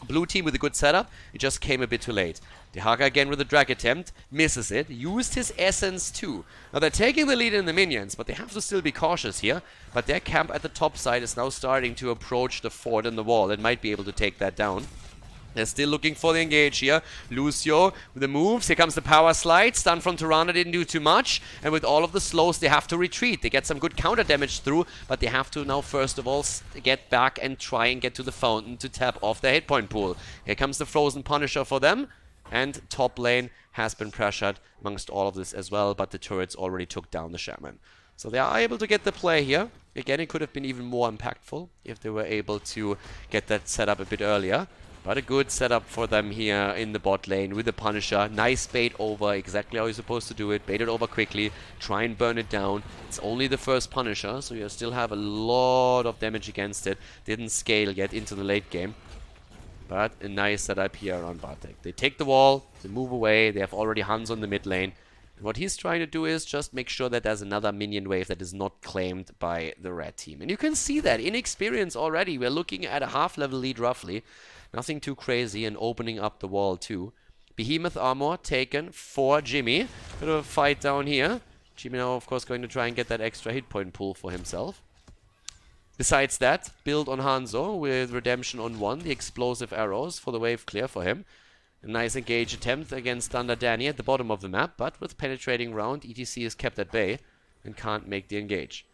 Blue team with a good setup. It just came a bit too late. Dehaka again with a drag attempt. Misses it. Used his essence too. Now they're taking the lead in the minions, but they have to still be cautious here. But their camp at the top side is now starting to approach the fort and the wall and might be able to take that down. They're still looking for the engage here. Lucio with the moves. Here comes the power slide. Stun from Tyrande didn't do too much. And with all of the slows, they have to retreat. They get some good counter damage through, but they have to now first of all get back and try and get to the fountain to tap off their hit point pool. Here comes the Frozen Punisher for them. And top lane has been pressured amongst all of this as well, but the turrets already took down the Shaman. So they are able to get the play here. Again, it could have been even more impactful if they were able to get that set up a bit earlier. But a good setup for them here in the bot lane with the Punisher. Nice bait over, exactly how you're supposed to do it. Bait it over quickly, try and burn it down. It's only the first Punisher, so you still have a lot of damage against it. Didn't scale yet into the late game. But a nice setup here on Bartek. They take the wall, they move away, they have already Hans on the mid lane. And what he's trying to do is just make sure that there's another minion wave that is not claimed by the red team. And you can see that in experience already. We're looking at a half-level lead roughly. Nothing too crazy, and opening up the wall too. Behemoth armor taken for Jimmy. Bit of a fight down here. Jimmy now, of course, going to try and get that extra hit point pool for himself. Besides that, build on Hanzo with Redemption on 1, the explosive arrows for the wave clear for him. A nice engage attempt against Thunder Danny at the bottom of the map, but with penetrating round, ETC is kept at bay and can't make the engage.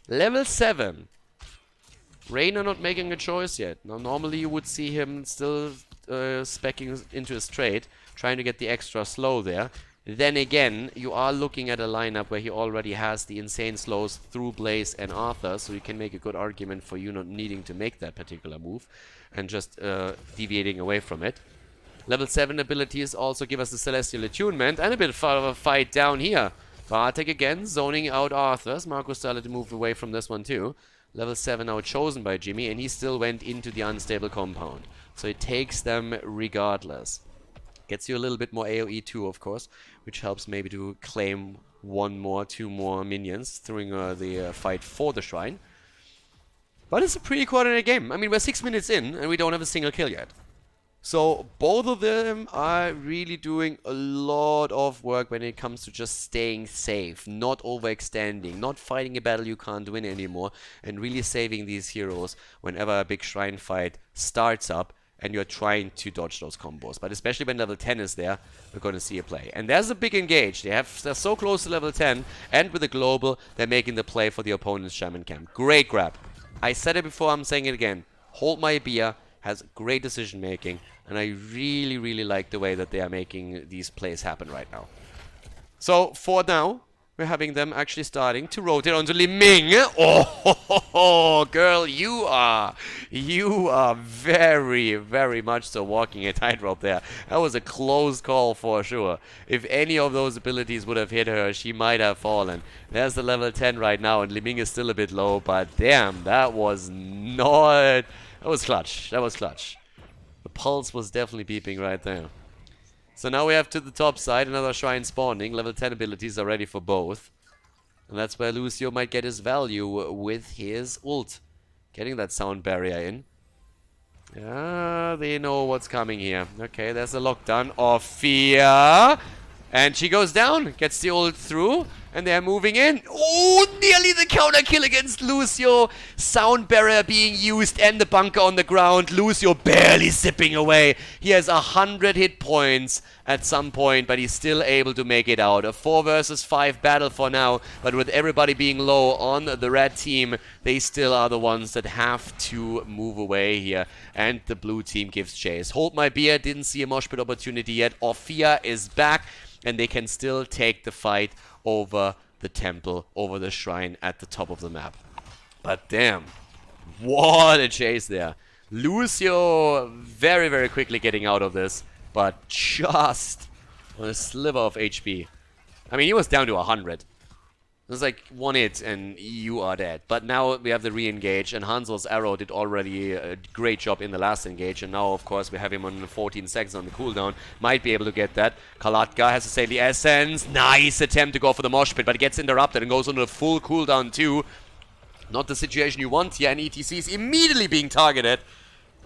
Level 7. Reina not making a choice yet. Now, normally you would see him still speccing into his trade, trying to get the extra slow there. Then again, you are looking at a lineup where he already has the insane slows through Blaze and Arthur, so you can make a good argument for you not needing to make that particular move and just deviating away from it. Level 7 abilities also give us the Celestial Attunement and a bit of a fight down here. Bartek again zoning out Arthurs. Marco started to move away from this one too. Level 7 now chosen by Jimmy, and he still went into the unstable compound. So it takes them regardless. Gets you a little bit more AoE too, of course, which helps maybe to claim 1 more, 2 more minions during the fight for the shrine. But it's a pretty coordinated game. I mean, we're 6 minutes in, and we don't have a single kill yet. So both of them are really doing a lot of work when it comes to just staying safe, not overextending, not fighting a battle you can't win anymore, and really saving these heroes whenever a big shrine fight starts up and you're trying to dodge those combos. But especially when level 10 is there, we're going to see a play. And there's a big engage. They're so close to level 10, and with the global, they're making the play for the opponent's shaman camp. Great grab. I said it before, I'm saying it again. Hold My Beer has great decision making, and I really, really like the way that they are making these plays happen right now. So, for now, we're having them actually starting to rotate onto Li Ming. Oh, girl, you are very, very much so walking a tightrope there. That was a close call for sure. If any of those abilities would have hit her, she might have fallen. There's the level 10 right now, and Li Ming is still a bit low, but damn, that was not... That was clutch. That was clutch. The pulse was definitely beeping right there. So now we have to the top side, another shrine spawning. Level 10 abilities are ready for both. And that's where Lucio might get his value with his ult. Getting that sound barrier in. Yeah, they know what's coming here. Okay, there's a lockdown of fear. And she goes down, gets the ult through, and they're moving in. Oh, nearly the counter kill against Lucio. Sound barrier being used and the bunker on the ground. Lucio barely zipping away. He has 100 hit points at some point, but he's still able to make it out. A 4 versus 5 battle for now, but with everybody being low on the red team, they still are the ones that have to move away here. And the blue team gives chase. Hold My Beer, didn't see a mosh pit opportunity yet. Orphea is back, and they can still take the fight over the temple, over the shrine at the top of the map. But damn, what a chase there. Lucio very, very quickly getting out of this, but just on a sliver of HP. I mean, he was down to 100. It was like 1 hit and you are dead. But now we have the re-engage, and Hansel's arrow did already a great job in the last engage, and now of course we have him on 14 seconds on the cooldown. Might be able to get that. Kalatka has to save the essence. Nice attempt to go for the mosh pit, but it gets interrupted and goes on a full cooldown too. Not the situation you want here, and ETC is immediately being targeted.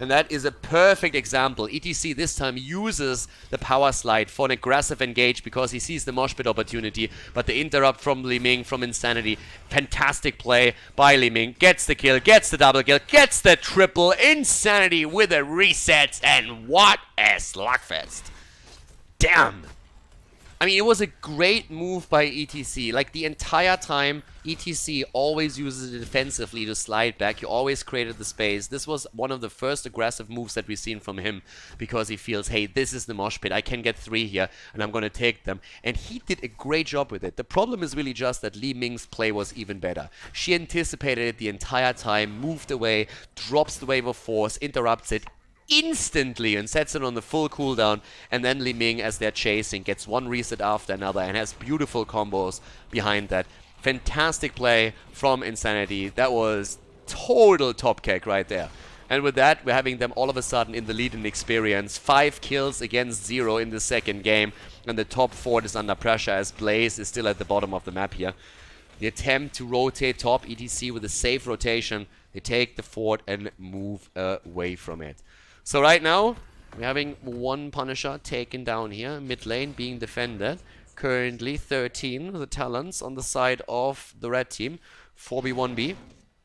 And that is a perfect example. ETC this time uses the power slide for an aggressive engage because he sees the mosh pit opportunity. But the interrupt from Li Ming from Insanity. Fantastic play by Li Ming. Gets the kill, gets the double kill, gets the triple. Insanity with a reset. And what a slugfest. Damn. I mean, it was a great move by ETC. Like, the entire time, ETC always uses it defensively to slide back. He always created the space. This was one of the first aggressive moves that we've seen from him because he feels, hey, this is the mosh pit. I can get 3 here, and I'm going to take them. And he did a great job with it. The problem is really just that Li Ming's play was even better. She anticipated it the entire time, moved away, drops the wave of force, interrupts it instantly and sets it on the full cooldown, and then Li Ming, as they're chasing, gets one reset after another and has beautiful combos behind that. Fantastic play from Insanity. That was total top cake right there. And with that, we're having them all of a sudden in the lead in experience. 5 kills against 0 in the second game, and the top 4 is under pressure as Blaze is still at the bottom of the map here. The attempt to rotate top, ETC with a safe rotation. They take the fort and move away from it. So right now, we're having one Punisher taken down here, mid lane being defended. Currently 13 the talents on the side of the red team, 4B1B.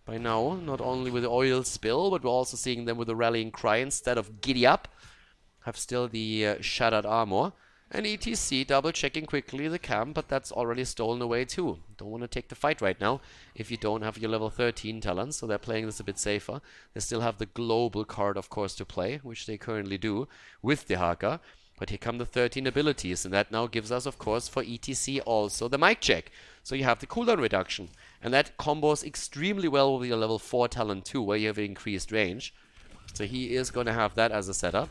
By now, not only with the oil spill, but we're also seeing them with a rallying cry instead of giddy up. have still the shattered armor. And ETC double checking quickly the camp, but that's already stolen away too. Don't want to take the fight right now if you don't have your level 13 talents, so they're playing this a bit safer. They still have the global card, of course, to play, which they currently do with the Haka. But here come the 13 abilities, and that now gives us, of course, for ETC also the mic check. So you have the cooldown reduction, and that combos extremely well with your level 4 talent too, where you have increased range. So he is going to have that as a setup.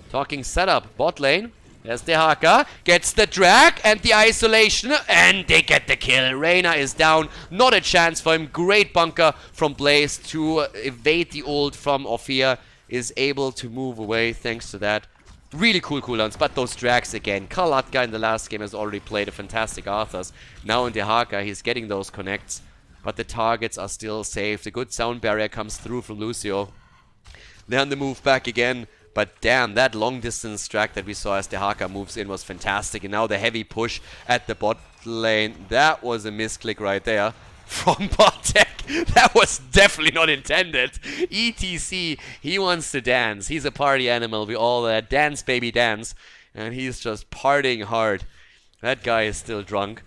Talking setup, bot lane. There's the Haka, gets the drag and the isolation, and they get the kill. Reyna is down, not a chance for him. Great bunker from Blaze to evade the ult from Ophir. Is able to move away thanks to that. Really cool cooldowns, but those drags again. Khaldor in the last game has already played a fantastic Arthas. Now in the Haka, he's getting those connects, but the targets are still safe. The good sound barrier comes through from Lucio. Then the move back again. But damn, that long distance track that we saw as the Haka moves in was fantastic. And now the heavy push at the bot lane. That was a misclick right there from bot tech. That was definitely not intended. ETC, he wants to dance. He's a party animal. We all dance, baby, dance. And he's just partying hard. That guy is still drunk.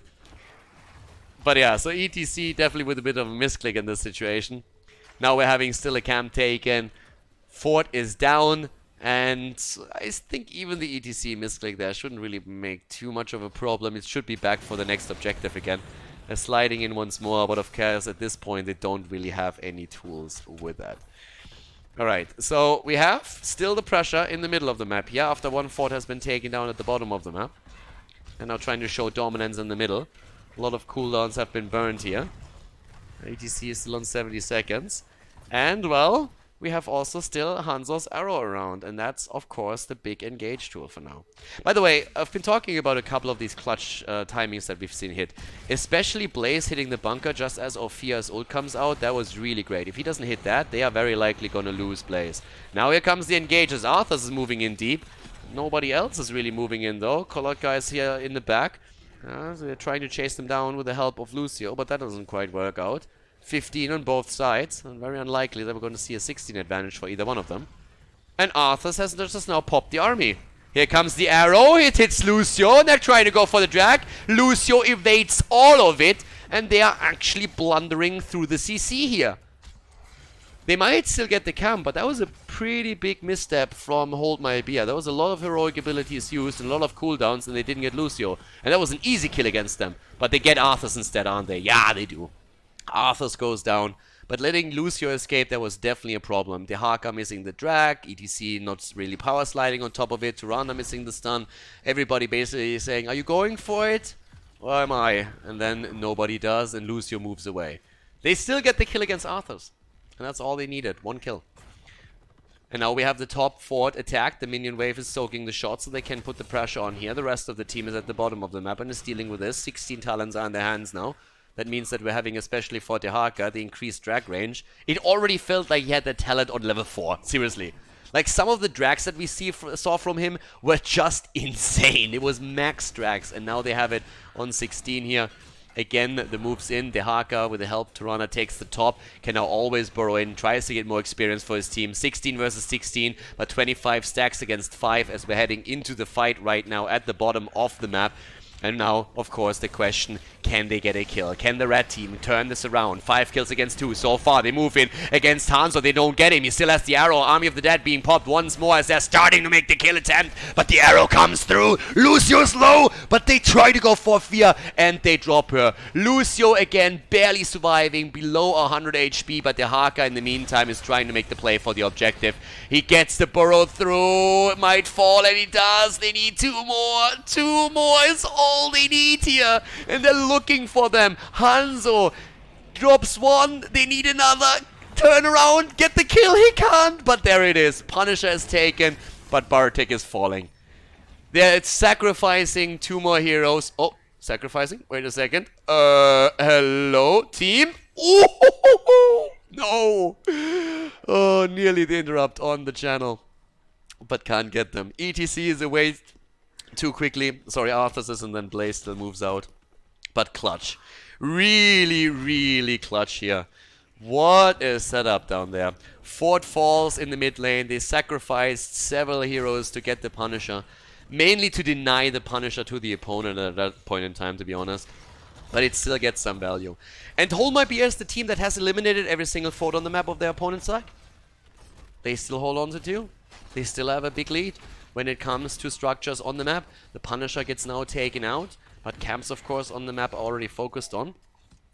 But yeah, so ETC definitely with a bit of a misclick in this situation. Now we're having still a camp taken. Fort is down. And I think even the ETC misclick there shouldn't really make too much of a problem. It should be back for the next objective again. They're sliding in once more, but of course at this point they don't really have any tools with that. Alright, so we have still the pressure in the middle of the map here after one fort has been taken down at the bottom of the map. And now trying to show dominance in the middle. A lot of cooldowns have been burned here. ETC is still on 70 seconds. And well, we have also still Hanzo's arrow around, and that's, of course, the big engage tool for now. By the way, I've been talking about a couple of these clutch timings that we've seen hit. Especially Blaze hitting the bunker just as Ophir's ult comes out. That was really great. If he doesn't hit that, they are very likely going to lose Blaze. Now here comes the engage as Arthas is moving in deep. Nobody else is really moving in, though. Khaldor is here in the back. So they're trying to chase them down with the help of Lucio, but that doesn't quite work out. 15 on both sides, and very unlikely that we're going to see a 16 advantage for either one of them. And Arthas has just now popped the army. Here comes the arrow, it hits Lucio, and they're trying to go for the drag. Lucio evades all of it, and they are actually blundering through the CC here. They might still get the camp, but that was a pretty big misstep from Hold My Beer. There was a lot of heroic abilities used and a lot of cooldowns, and they didn't get Lucio. And that was an easy kill against them. But they get Arthas instead, aren't they? Yeah, they do. Arthas goes down, but letting Lucio escape, that was definitely a problem. The Haka missing the drag, ETC not really power sliding on top of it, Tyrande missing the stun. Everybody basically saying, are you going for it? Or am I? And then nobody does, and Lucio moves away. They still get the kill against Arthas, and that's all they needed, one kill. And now we have the top fort attacked. The minion wave is soaking the shot, so they can put the pressure on here. The rest of the team is at the bottom of the map and is dealing with this. 16 talents are in their hands now. That means that we're having, especially for the Haka, the increased drag range. It already felt like he had the talent on level 4. Seriously. Like, some of the drags that we saw from him were just insane. It was max drags, and now they have it on 16 here. Again, the moves in. The Haka, with the help, Tyrande takes the top. Can now always burrow in. Tries to get more experience for his team. 16 versus 16, but 25 stacks against 5 as we're heading into the fight right now at the bottom of the map. And now, of course, the question, can they get a kill? Can the red team turn this around? 5 kills against 2 so far. They move in against Hanzo. They don't get him. He still has the arrow. Army of the Dead being popped once more as they're starting to make the kill attempt. But the arrow comes through. Lucio's low, but they try to go for Fear, and they drop her. Lucio, again, barely surviving, below 100 HP, but the Haka, in the meantime, is trying to make the play for the objective. He gets the burrow through. It might fall, and he does. They need 2 more. 2 more is all they need here, and they're looking for them. Hanzo drops 1, they need another. Turn around, get the kill. He can't, but there it is. Punisher is taken, but Bartek is falling. They're sacrificing 2 more heroes. Oh, sacrificing? Wait a second. Hello, team? Oh, no. Oh, nearly the interrupt on the channel, but can't get them. ETC is away too quickly. Sorry, Arthas, and then Blaze still moves out. But clutch. Really, really clutch here What a setup down there. Fort falls in the mid lane. They sacrificed several heroes to get the Punisher. Mainly to deny the Punisher to the opponent at that point in time, to be honest. But it still gets some value. And Hold My Beer is the team that has eliminated every single fort on the map of their opponent's side. They still hold on to 2. They still have a big lead when it comes to structures on the map. The Punisher gets now taken out. But camps, of course, on the map are already focused on.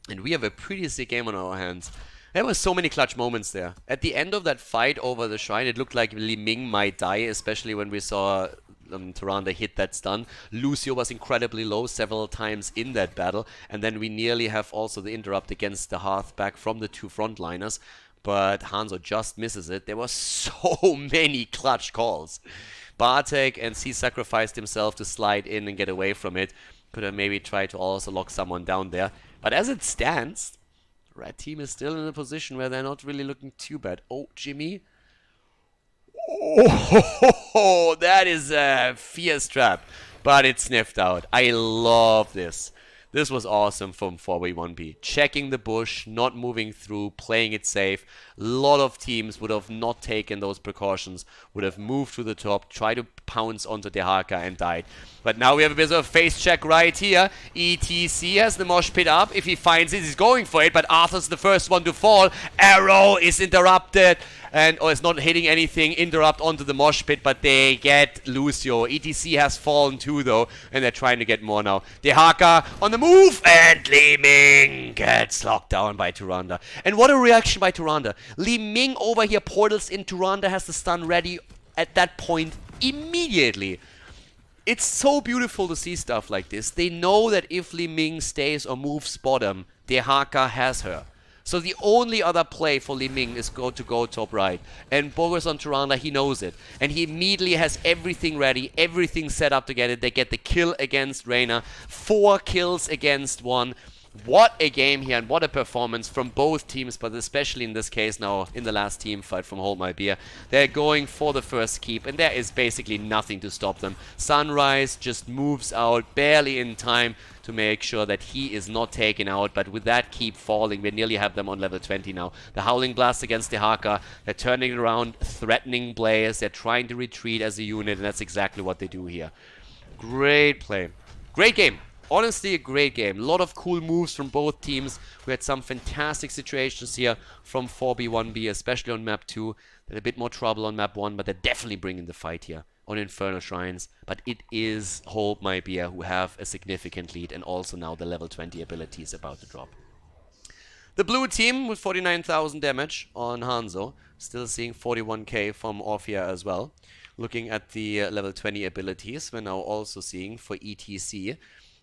And we have a pretty sick game on our hands. There were so many clutch moments there. At the end of that fight over the shrine, it looked like Li Ming might die, especially when we saw Tyrande hit that stun. Lucio was incredibly low several times in that battle, and then we nearly have also the interrupt against the Hearth back from the 2 frontliners, but Hanzo just misses it. There were so many clutch calls. Bartek and C sacrificed himself to slide in and get away from it. Could have maybe tried to also lock someone down there. But as it stands, Red team is still in a position where they're not really looking too bad. Oh, Jimmy. Oh, that is a fierce trap. But it's sniffed out. I love this. This was awesome from 4v1b. Checking the bush, not moving through, playing it safe. A lot of teams would have not taken those precautions, would have moved to the top, tried to pounce onto Dehaka and died. But now we have a bit of a face check right here. ETC has the mosh pit up. If he finds it, he's going for it, but Arthur's the first one to fall. Arrow is interrupted. Or it's not hitting anything, interrupt onto the mosh pit, but they get Lucio. ETC has fallen too, though, and they're trying to get more now. Dehaka on the move, and Li Ming gets locked down by Tyrande. And what a reaction by Tyrande. Li Ming over here portals in, Tyrande has the stun ready at that point immediately. It's so beautiful to see stuff like this. They know that if Li Ming stays or moves bottom, Dehaka has her. So the only other play for Li Ming is to go top right. And Bogus on Tyrande, he knows it. And he immediately has everything ready, everything set up to get it. They get the kill against Reyna. 4 kills against 1. What a game here and what a performance from both teams, but especially in this case now in the last team fight from Hold My Beer. They're going for the first keep and there is basically nothing to stop them. Sunrise just moves out barely in time to make sure that he is not taken out, but with that keep falling, we nearly have them on level 20 now. The Howling Blast against Dehaka, they're turning it around, threatening Blaze, they're trying to retreat as a unit, and that's exactly what they do here. Great play. Great game. Honestly, a great game. A lot of cool moves from both teams. We had some fantastic situations here from 4v1b, especially on map 2. They had a bit more trouble on map 1, but they're definitely bringing the fight here on Infernal Shrines. But it is Hold My Beer who have a significant lead, and also now the level 20 ability is about to drop. The blue team with 49,000 damage on Hanzo. Still seeing 41k from Orphea as well. Looking at the level 20 abilities, we're now also seeing for ETC.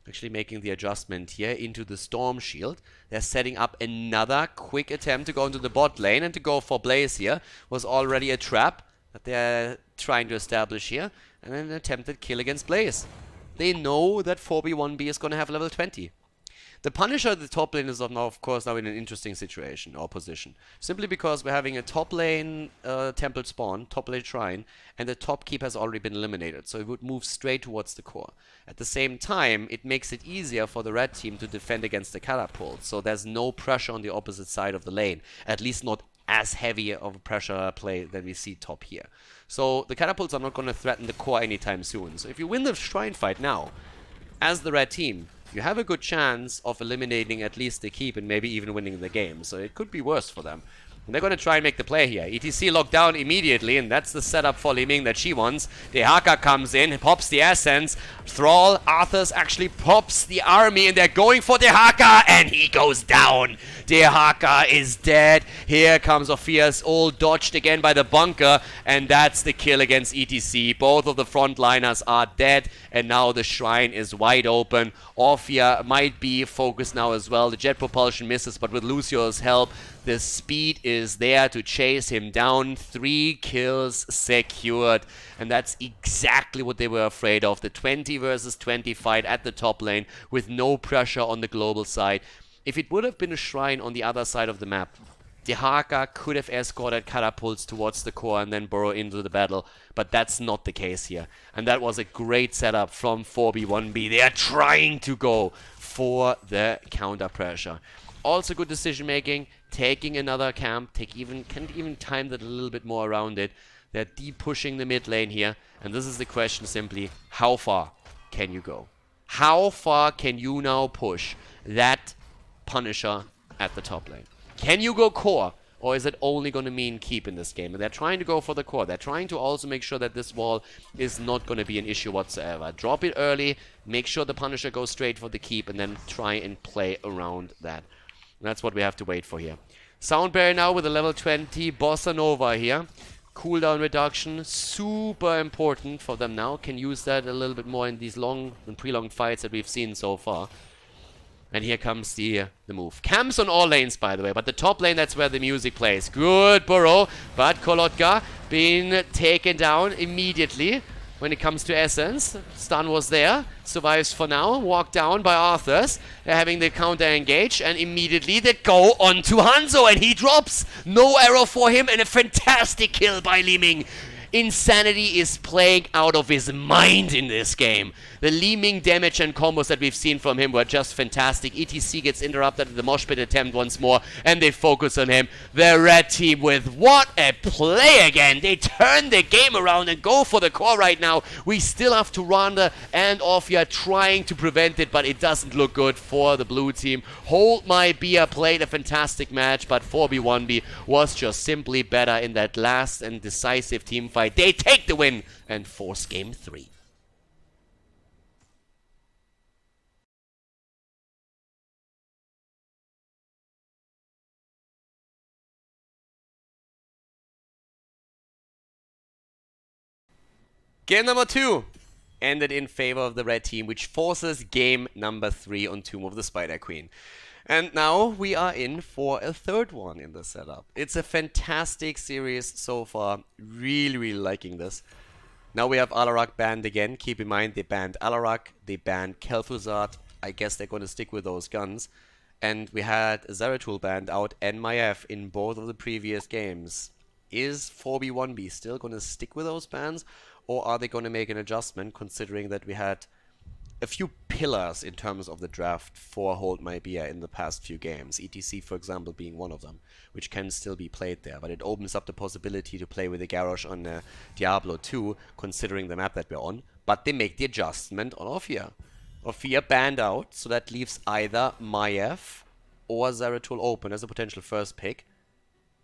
Actually making the adjustment here into the Storm Shield. They're setting up another quick attempt to go into the bot lane, and to go for Blaze here was already a trap that they're trying to establish here, and an attempted kill against Blaze. They know that 4v1b is going to have level 20. The Punisher at the top lane is now, of course, now in an interesting situation or position. Simply because we're having a top lane temple spawn, top lane shrine, and the top keep has already been eliminated. So it would move straight towards the core. At the same time, it makes it easier for the red team to defend against the catapult. So there's no pressure on the opposite side of the lane. At least not as heavy of a pressure play that we see top here. So the catapults are not going to threaten the core anytime soon. So if you win the shrine fight now, as the red team, you have a good chance of eliminating at least the keep and maybe even winning the game. So it could be worse for them. And they're going to try and make the play here. ETC locked down immediately, and that's the setup for Li Ming that she wants. Dehaka comes in, pops the Essence. Thrall, Arthas actually pops the army, and they're going for Dehaka, and he goes down. Dehaka is dead. Here comes Orpheus, all dodged again by the bunker, and that's the kill against ETC. Both of the frontliners are dead, and now the shrine is wide open. Orphea might be focused now as well. The jet propulsion misses, but with Lucio's help, the speed is there to chase him down. 3 kills secured. And that's exactly what they were afraid of. The 20 versus 20 fight at the top lane with no pressure on the global side. If it would have been a shrine on the other side of the map, Dehaka could have escorted catapults towards the core and then burrow into the battle. But that's not the case here. And that was a great setup from 4v1b. They are trying to go for the counter pressure. Also good decision making. taking another camp, can't even time that a little bit more around it. They're deep pushing the mid lane here, and this is the question simply, how far can you go? How far can you now push that Punisher at the top lane? Can you go core, or is it only going to mean keep in this game? And they're trying to go for the core. They're trying to also make sure that this wall is not going to be an issue whatsoever. Drop it early, make sure the Punisher goes straight for the keep, and then try and play around that. And that's what we have to wait for here. Soundberry now with a level 20 Bossa Nova here. Cooldown reduction, super important for them now. Can use that a little bit more in these long and prolonged fights that we've seen so far. And here comes the move. Camps on all lanes, by the way, but the top lane, that's where the music plays. Good burrow, but Kolotka being taken down immediately. When it comes to Essence, stun was there, survives for now, walked down by Arthurs. They're having the counter engage, and immediately they go on to Hanzo, and he drops. No arrow for him, and a fantastic kill by Li Ming. Insanity is playing out of his mind in this game. The Li Ming damage and combos that we've seen from him were just fantastic. ETC gets interrupted at the mosh pit attempt once more, and they focus on him. The red team with what a play again. They turn the game around and go for the core right now. We still have Tyrande and Orphea trying to prevent it, but it doesn't look good for the blue team. Hold My Beer played a fantastic match, but 4B1B was just simply better in that last and decisive team fight. They take the win and force game 3. Game number 2 ended in favor of the red team, which forces game number 3 on Tomb of the Spider Queen. And now we are in for a third one in the setup. It's a fantastic series so far. Really, really liking this. Now we have Alarak banned again. Keep in mind, they banned Alarak, they banned Kel'Thuzad. I guess they're going to stick with those guns. And we had Zeratul banned out and Maiev in both of the previous games. Is 4B1B still going to stick with those bans? Or are they going to make an adjustment, considering that we had a few pillars in terms of the draft for Hold My Beer in the past few games, ETC for example being one of them, which can still be played there, but it opens up the possibility to play with the Garrosh on Diablo 2, considering the map that we're on, but they make the adjustment on Orphea. Orphea banned out, so that leaves either Maiev or Zeratul open as a potential first pick.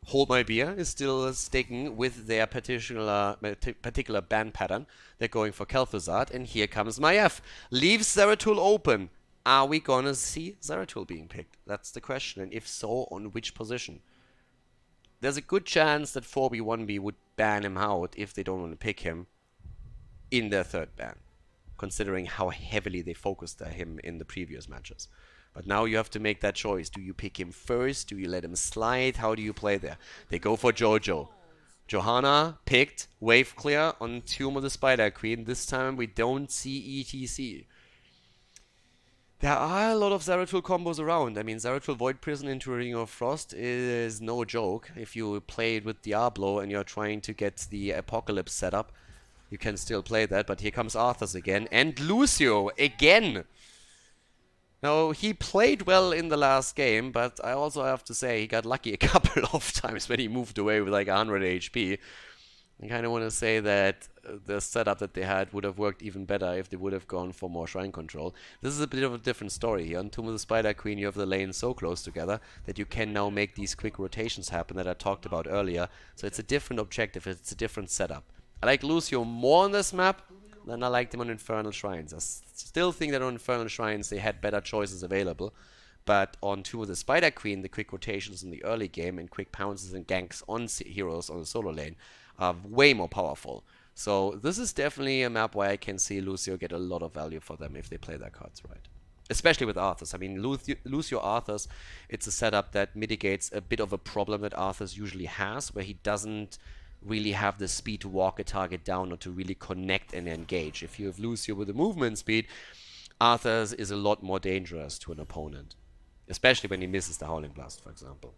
Hold My Beer is still sticking with their particular ban pattern. They're going for Kel'Thuzad, and here comes Maiev. Leaves Zeratul open. Are we gonna see Zeratul being picked? That's the question, and if so, on which position? There's a good chance that 4B1B would ban him out if they don't want to pick him in their third ban, considering how heavily they focused on him in the previous matches. But now you have to make that choice. Do you pick him first? Do you let him slide? How do you play there? They go for Jojo. Johanna picked wave clear on Tomb of the Spider Queen. This time we don't see ETC. There are a lot of Zeratul combos around. I mean, Zeratul Void Prison into Ring of Frost is no joke. If you play it with Diablo and you're trying to get the Apocalypse set up, you can still play that. But here comes Arthas again. And Lucio again. Now, he played well in the last game, but I also have to say he got lucky a couple of times when he moved away with like 100 HP. I kind of want to say that the setup that they had would have worked even better if they would have gone for more shrine control. This is a bit of a different story here. On Tomb of the Spider Queen, you have the lanes so close together that you can now make these quick rotations happen that I talked about earlier. So it's a different objective, it's a different setup. I like Lucio more on this map than I liked him on Infernal Shrines. I still think that on Infernal Shrines they had better choices available. But on Tomb of the Spider Queen, the quick rotations in the early game and quick pounces and ganks on heroes on the solo lane are way more powerful. So this is definitely a map where I can see Lucio get a lot of value for them if they play their cards right. Especially with Arthas. I mean, Lucio Arthas, it's a setup that mitigates a bit of a problem that Arthas usually has, where he doesn't really have the speed to walk a target down or to really connect and engage. If you have Lucio with the movement speed, Arthas is a lot more dangerous to an opponent. Especially when he misses the Howling Blast, for example.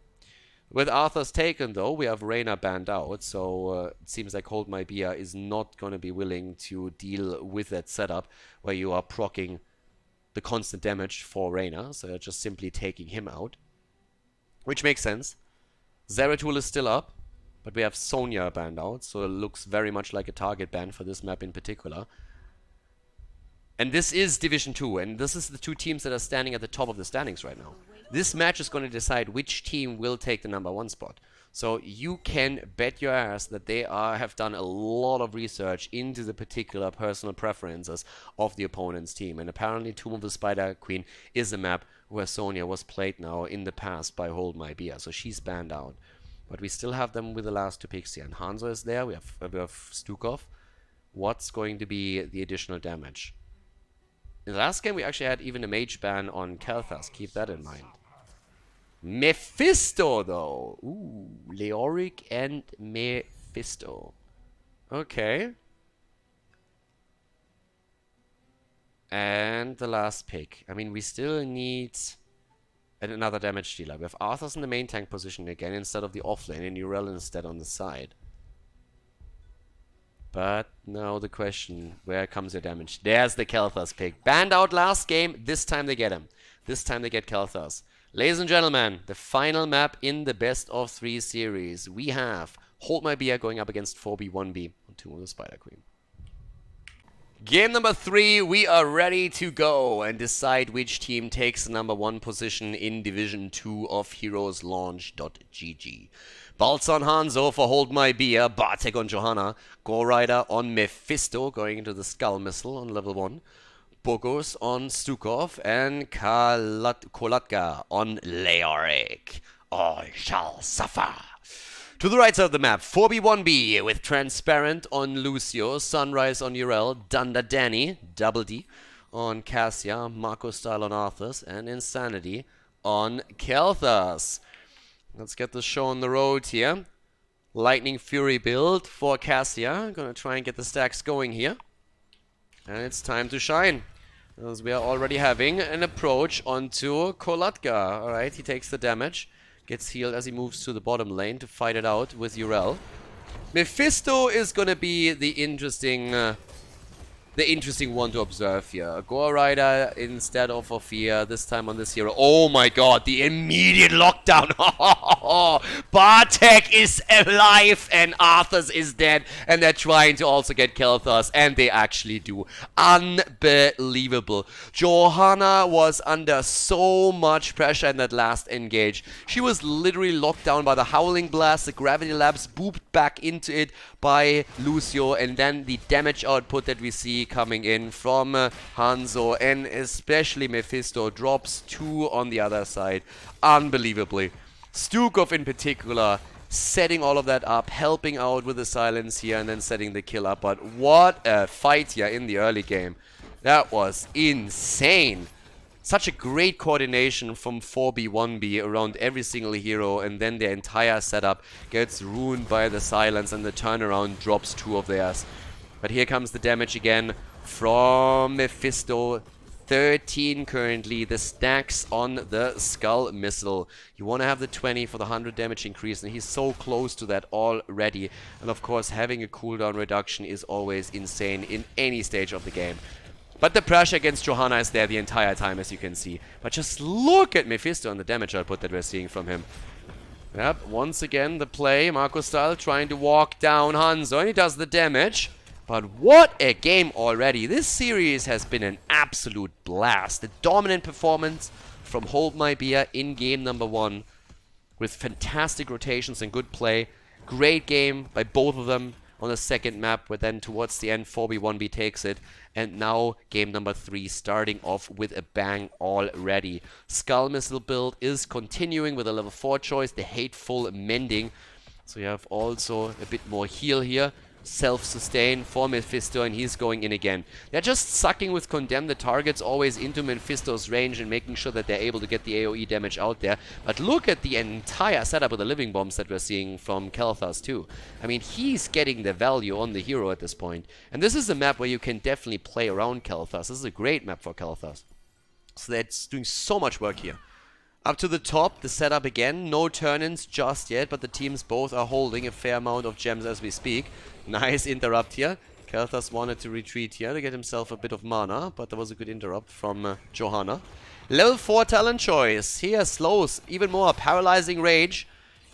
With Arthas taken, though, we have Reyna banned out, so it seems like Hold My Beer is not going to be willing to deal with that setup where you are proccing the constant damage for Reyna, so they're just simply taking him out. which makes sense. Zeratul is still up, but we have Sonya banned out, so it looks very much like a target ban for this map in particular. And this is Division 2, and this is the two teams that are standing at the top of the standings right now. This match is going to decide which team will take the #1 spot. So you can bet your ass that they have done a lot of research into the particular personal preferences of the opponent's team. And apparently Tomb of the Spider Queen is a map where Sonya was played now in the past by Hold My Beer. So she's banned out. But we still have them with the last two picks here. And Hanzo is there. We have Stukov. What's going to be the additional damage? In the last game, we actually had even a mage ban on Kel'Thas. Keep that in mind. Mephisto, though. Ooh, Leoric and Mephisto. Okay. And the last pick. I mean, we still need another damage dealer. We have Arthas in the main tank position again instead of the offlane, and Urel instead on the side. But now the question, where comes your damage? There's the Kel'Thas pick. Banned out last game. This time they get him. This time they get Kel'Thas. Ladies and gentlemen, the final map in the best of 3 series. We have Hold My Beer going up against 4B1B on Tomb of the Spider Queen. Game number 3, we are ready to go and decide which team takes the #1 position in Division 2 of HeroesLaunch.gg. Balz on Hanzo for Hold My Beer, Bartek on Johanna, Gore Rider on Mephisto going into the Skull Missile on level 1, Bogos on Stukov, and Kolatka on Leoric. I shall suffer. To the right side of the map, 4B1B with Transparent on Lucio, Sunrise on Urel, Dunder Danny, Double D on Cassia, Marco Style on Arthas, and Insanity on Kel'Thas. Let's get this show on the road here. Lightning Fury build for Cassia. Gonna try and get the stacks going here. And it's time to shine. As we are already having an approach onto Kolatka. Alright, he takes the damage. Gets healed as he moves to the bottom lane to fight it out with Urel. Mephisto is gonna be the interesting one to observe here. Gore Rider instead of Ophir, this time on this hero. Oh my god, the immediate lockdown. Bartek is alive and Arthas is dead, and they're trying to also get Kel'Thas, and they actually do. Unbelievable. Johanna was under so much pressure in that last engage. She was literally locked down by the Howling Blast, the Gravity Labs booped back into it by Lucio, and then the damage output that we see coming in from Hanzo, and especially Mephisto drops 2 on the other side. Unbelievably. Stukov in particular setting all of that up, helping out with the silence here, and then setting the kill up. But what a fight here in the early game. That was insane. Such a great coordination from 4B1B around every single hero, and then their entire setup gets ruined by the silence, and the turnaround drops 2 of theirs. But here comes the damage again from Mephisto. 13 currently, the stacks on the Skull Missile. You want to have the 20 for the 100 damage increase, and he's so close to that already. And of course, having a cooldown reduction is always insane in any stage of the game. But the pressure against Johanna is there the entire time, as you can see. But just look at Mephisto and the damage output that we're seeing from him. Yep, once again, the play, Marco Style trying to walk down Hanzo, and he does the damage. But what a game already. This series has been an absolute blast. The dominant performance from Hold My Beer in game number 1 with fantastic rotations and good play. Great game by both of them on the second map, where then towards the end 4B1B takes it. And now game number 3 starting off with a bang already. Skull Missile build is continuing with a level 4 choice, the Hateful Mending. So you have also a bit more heal here. Self-sustain for Mephisto, and he's going in again. They're just sucking with Condemn the targets always into Mephisto's range and making sure that they're able to get the AoE damage out there. But look at the entire setup of the Living Bombs that we're seeing from Kel'Thas too. I mean, he's getting the value on the hero at this point. And this is a map where you can definitely play around Kel'Thas. This is a great map for Kel'Thas. So that's doing so much work here. Up to the top, the setup again. No turn-ins just yet, but the teams both are holding a fair amount of gems as we speak. Nice interrupt here. Kelthas wanted to retreat here to get himself a bit of mana, but there was a good interrupt from Johanna. Level 4 talent choice. Here slows even more paralyzing rage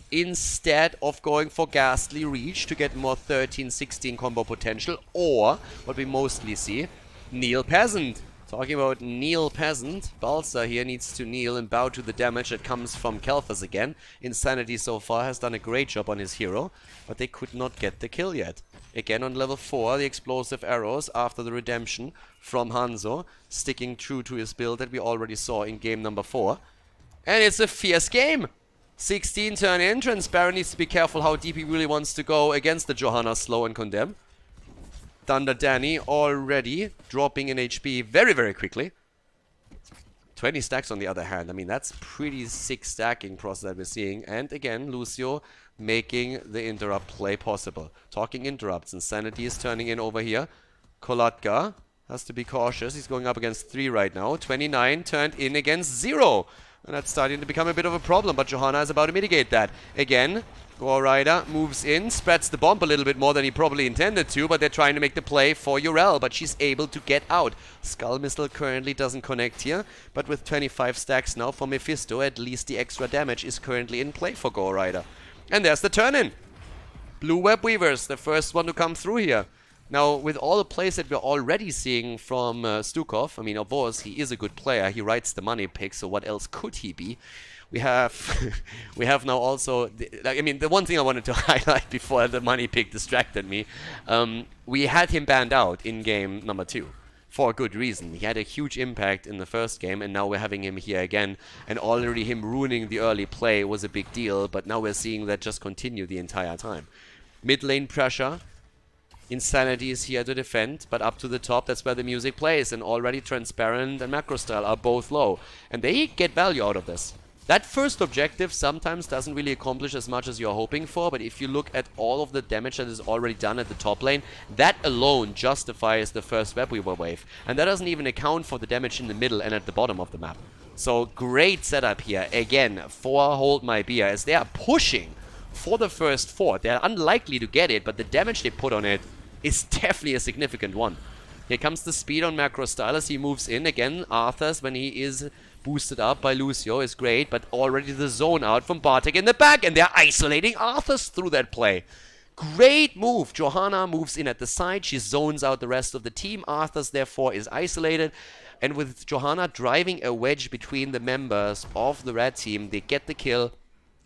instead of going for ghastly reach to get more 13-16 combo potential, or what we mostly see, kneel peasant. Talking about kneel peasant, Balsa here needs to kneel and bow to the damage that comes from Kelthas again. Insanity so far has done a great job on his hero, but they could not get the kill yet. Again on level 4, the explosive arrows after the redemption from Hanzo, sticking true to his build that we already saw in game number 4. And it's a fierce game! 16 turn in, Transparent needs to be careful how deep he really wants to go against the Johanna slow and condemn. Thunder Danny already dropping in HP very, very quickly. 20 stacks on the other hand. I mean, that's pretty sick stacking process that we're seeing. And again, Lucio making the interrupt play possible. Talking interrupts, Insanity is turning in over here. Kolatka has to be cautious. He's going up against 3 right now. 29 turned in against 0. And that's starting to become a bit of a problem, but Johanna is about to mitigate that. Again, Gore Rider moves in, spreads the bomb a little bit more than he probably intended to, but they're trying to make the play for Urel, but she's able to get out. Skull Missile currently doesn't connect here, but with 25 stacks now for Mephisto, at least the extra damage is currently in play for Gore Rider. And there's the turn-in. Blue Web Weavers, the first one to come through here. Now, with all the plays that we're already seeing from Stukov, I mean, of course, he is a good player. He writes the money pick, so what else could he be? We have we have now also, the one thing I wanted to highlight before the money pick distracted me, we had him banned out in game number 2. For a good reason. He had a huge impact in the first game, and now we're having him here again. And already him ruining the early play was a big deal, but now we're seeing that just continue the entire time. Mid lane pressure. Insanity is here to defend, but up to the top, that's where the music plays. And already Transparent and Macro Style are both low. And they get value out of this. That first objective sometimes doesn't really accomplish as much as you're hoping for, but if you look at all of the damage that is already done at the top lane, that alone justifies the first Web Weaver wave. And that doesn't even account for the damage in the middle and at the bottom of the map. So great setup here, again, for Hold My Beer, as they are pushing for the first fort. They're unlikely to get it, but the damage they put on it is definitely a significant one. Here comes the speed on Macro Style as he moves in. Again, Arthur's, when he is boosted up by Lucio, is great, but already the zone out from Bartek in the back, and they're isolating Arthur's through that play. Great move. Johanna moves in at the side. She zones out the rest of the team. Arthur's, therefore, is isolated. And with Johanna driving a wedge between the members of the red team, they get the kill.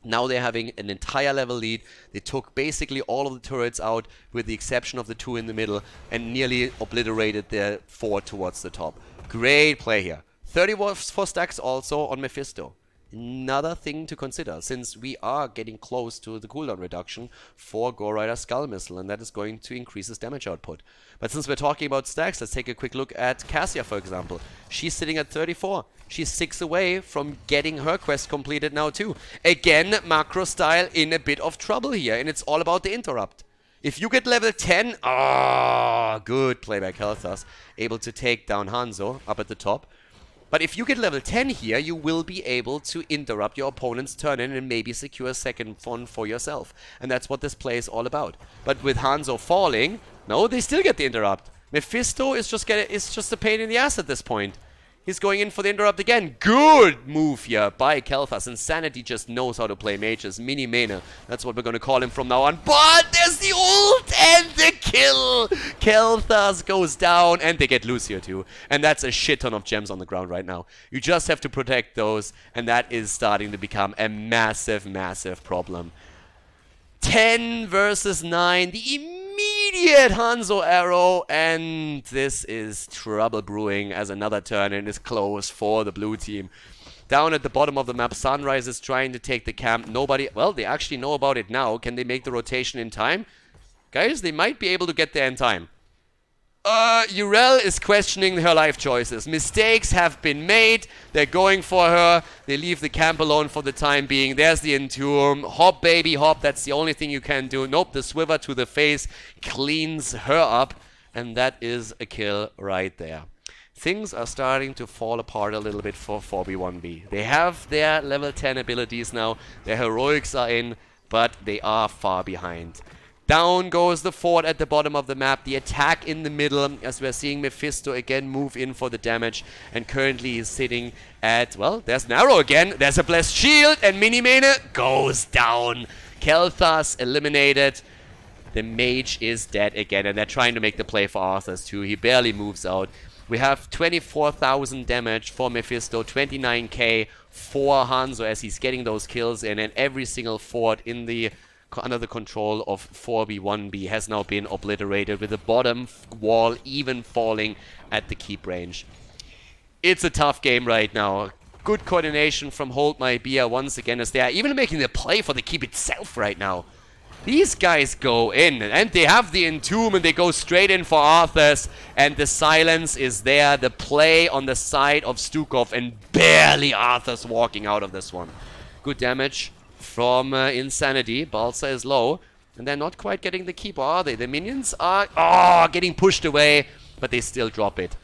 Now they're having an entire level lead. They took basically all of the turrets out with the exception of the 2 in the middle and nearly obliterated their 4 towards the top. Great play here. 34 stacks also on Mephisto. Another thing to consider, since we are getting close to the cooldown reduction for Gore Rider Skull Missile, and that is going to increase his damage output. But since we're talking about stacks, let's take a quick look at Cassia, for example. She's sitting at 34. She's 6 away from getting her quest completed now too. Again, Macro Style in a bit of trouble here, and it's all about the interrupt. If you get level 10, good play by Kelthas, able to take down Hanzo up at the top. But if you get level 10 here, you will be able to interrupt your opponent's turn in and maybe secure a second one for yourself. And that's what this play is all about. But with Hanzo falling, no, they still get the interrupt. Mephisto is just a pain in the ass at this point. He's going in for the interrupt again. Good move here by Kelthas. Insanity just knows how to play mages. Mini Mena. That's what we're going to call him from now on. But there's the ult and the kill. Kelthas goes down and they get Lucio too. And that's a shit ton of gems on the ground right now. You just have to protect those. And that is starting to become a massive, massive problem. 10 versus 9. The immediate Hanzo arrow, and this is trouble brewing as another turn-in is close for the blue team. Down at the bottom of the map, Sunrise is trying to take the camp. Nobody, well, they actually know about it now. Can they make the rotation in time? Guys, they might be able to get there in time. Urel is questioning her life choices. Mistakes have been made. They're going for her. They leave the camp alone for the time being. There's the Entomb. Hop, baby, hop. That's the only thing you can do. Nope, the Swiver to the face cleans her up. And that is a kill right there. Things are starting to fall apart a little bit for 4v1b. They have their level 10 abilities now. Their heroics are in, but they are far behind. Down goes the fort at the bottom of the map. The attack in the middle, as we're seeing Mephisto again move in for the damage. And currently he's sitting at, well, there's an arrow again. There's a blessed shield, and Minimane goes down. Kel'Thas eliminated. The mage is dead again, and they're trying to make the play for Arthas too. He barely moves out. We have 24,000 damage for Mephisto, 29k for Hanzo as he's getting those kills in, and every single fort in the under the control of 4B1B has now been obliterated, with the bottom wall even falling at the keep range. It's a tough game right now. Good coordination from Hold My Beer once again, as they are even making the play for the keep itself right now. These guys go in, and they have the Entomb, and they go straight in for Arthas, and the silence is there. The play on the side of Stukov, and barely Arthas walking out of this one. Good damage from Insanity. Balsa is low, and they're not quite getting the keep, are they? The minions are getting pushed away, but they still drop it.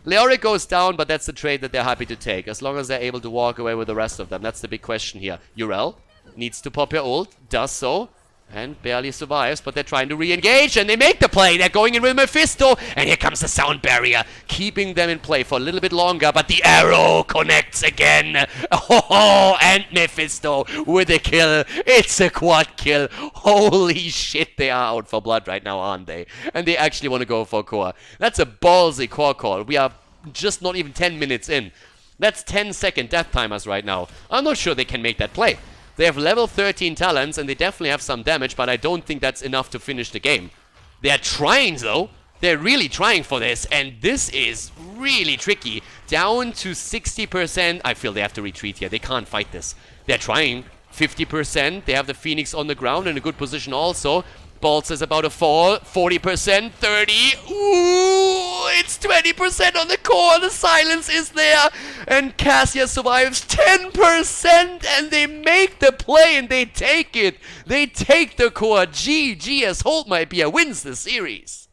Leoric goes down, but that's the trade that they're happy to take, as long as they're able to walk away with the rest of them. That's the big question here. Yrel needs to pop her ult, does so, and barely survives, but they're trying to re-engage, and they make the play. They're going in with Mephisto, and here comes the sound barrier, keeping them in play for a little bit longer, but the arrow connects again. Oh, and Mephisto with a kill. It's a quad kill. Holy shit, they are out for blood right now, aren't they? And they actually want to go for core. That's a ballsy core call. We are just not even 10 minutes in. That's 10-second death timers right now. I'm not sure they can make that play. They have level 13 talents, and they definitely have some damage, but I don't think that's enough to finish the game. They're trying, though. They're really trying for this, and this is really tricky. Down to 60%. I feel they have to retreat here. They can't fight this. They're trying. 50%. They have the Phoenix on the ground in a good position also. Balsa is about to fall. 40%. 30. Ooh, it's 20% on the core. The silence is there. And Cassia survives 10%. And they make the play and they take it. They take the core. GG as Hold My Beer wins the series.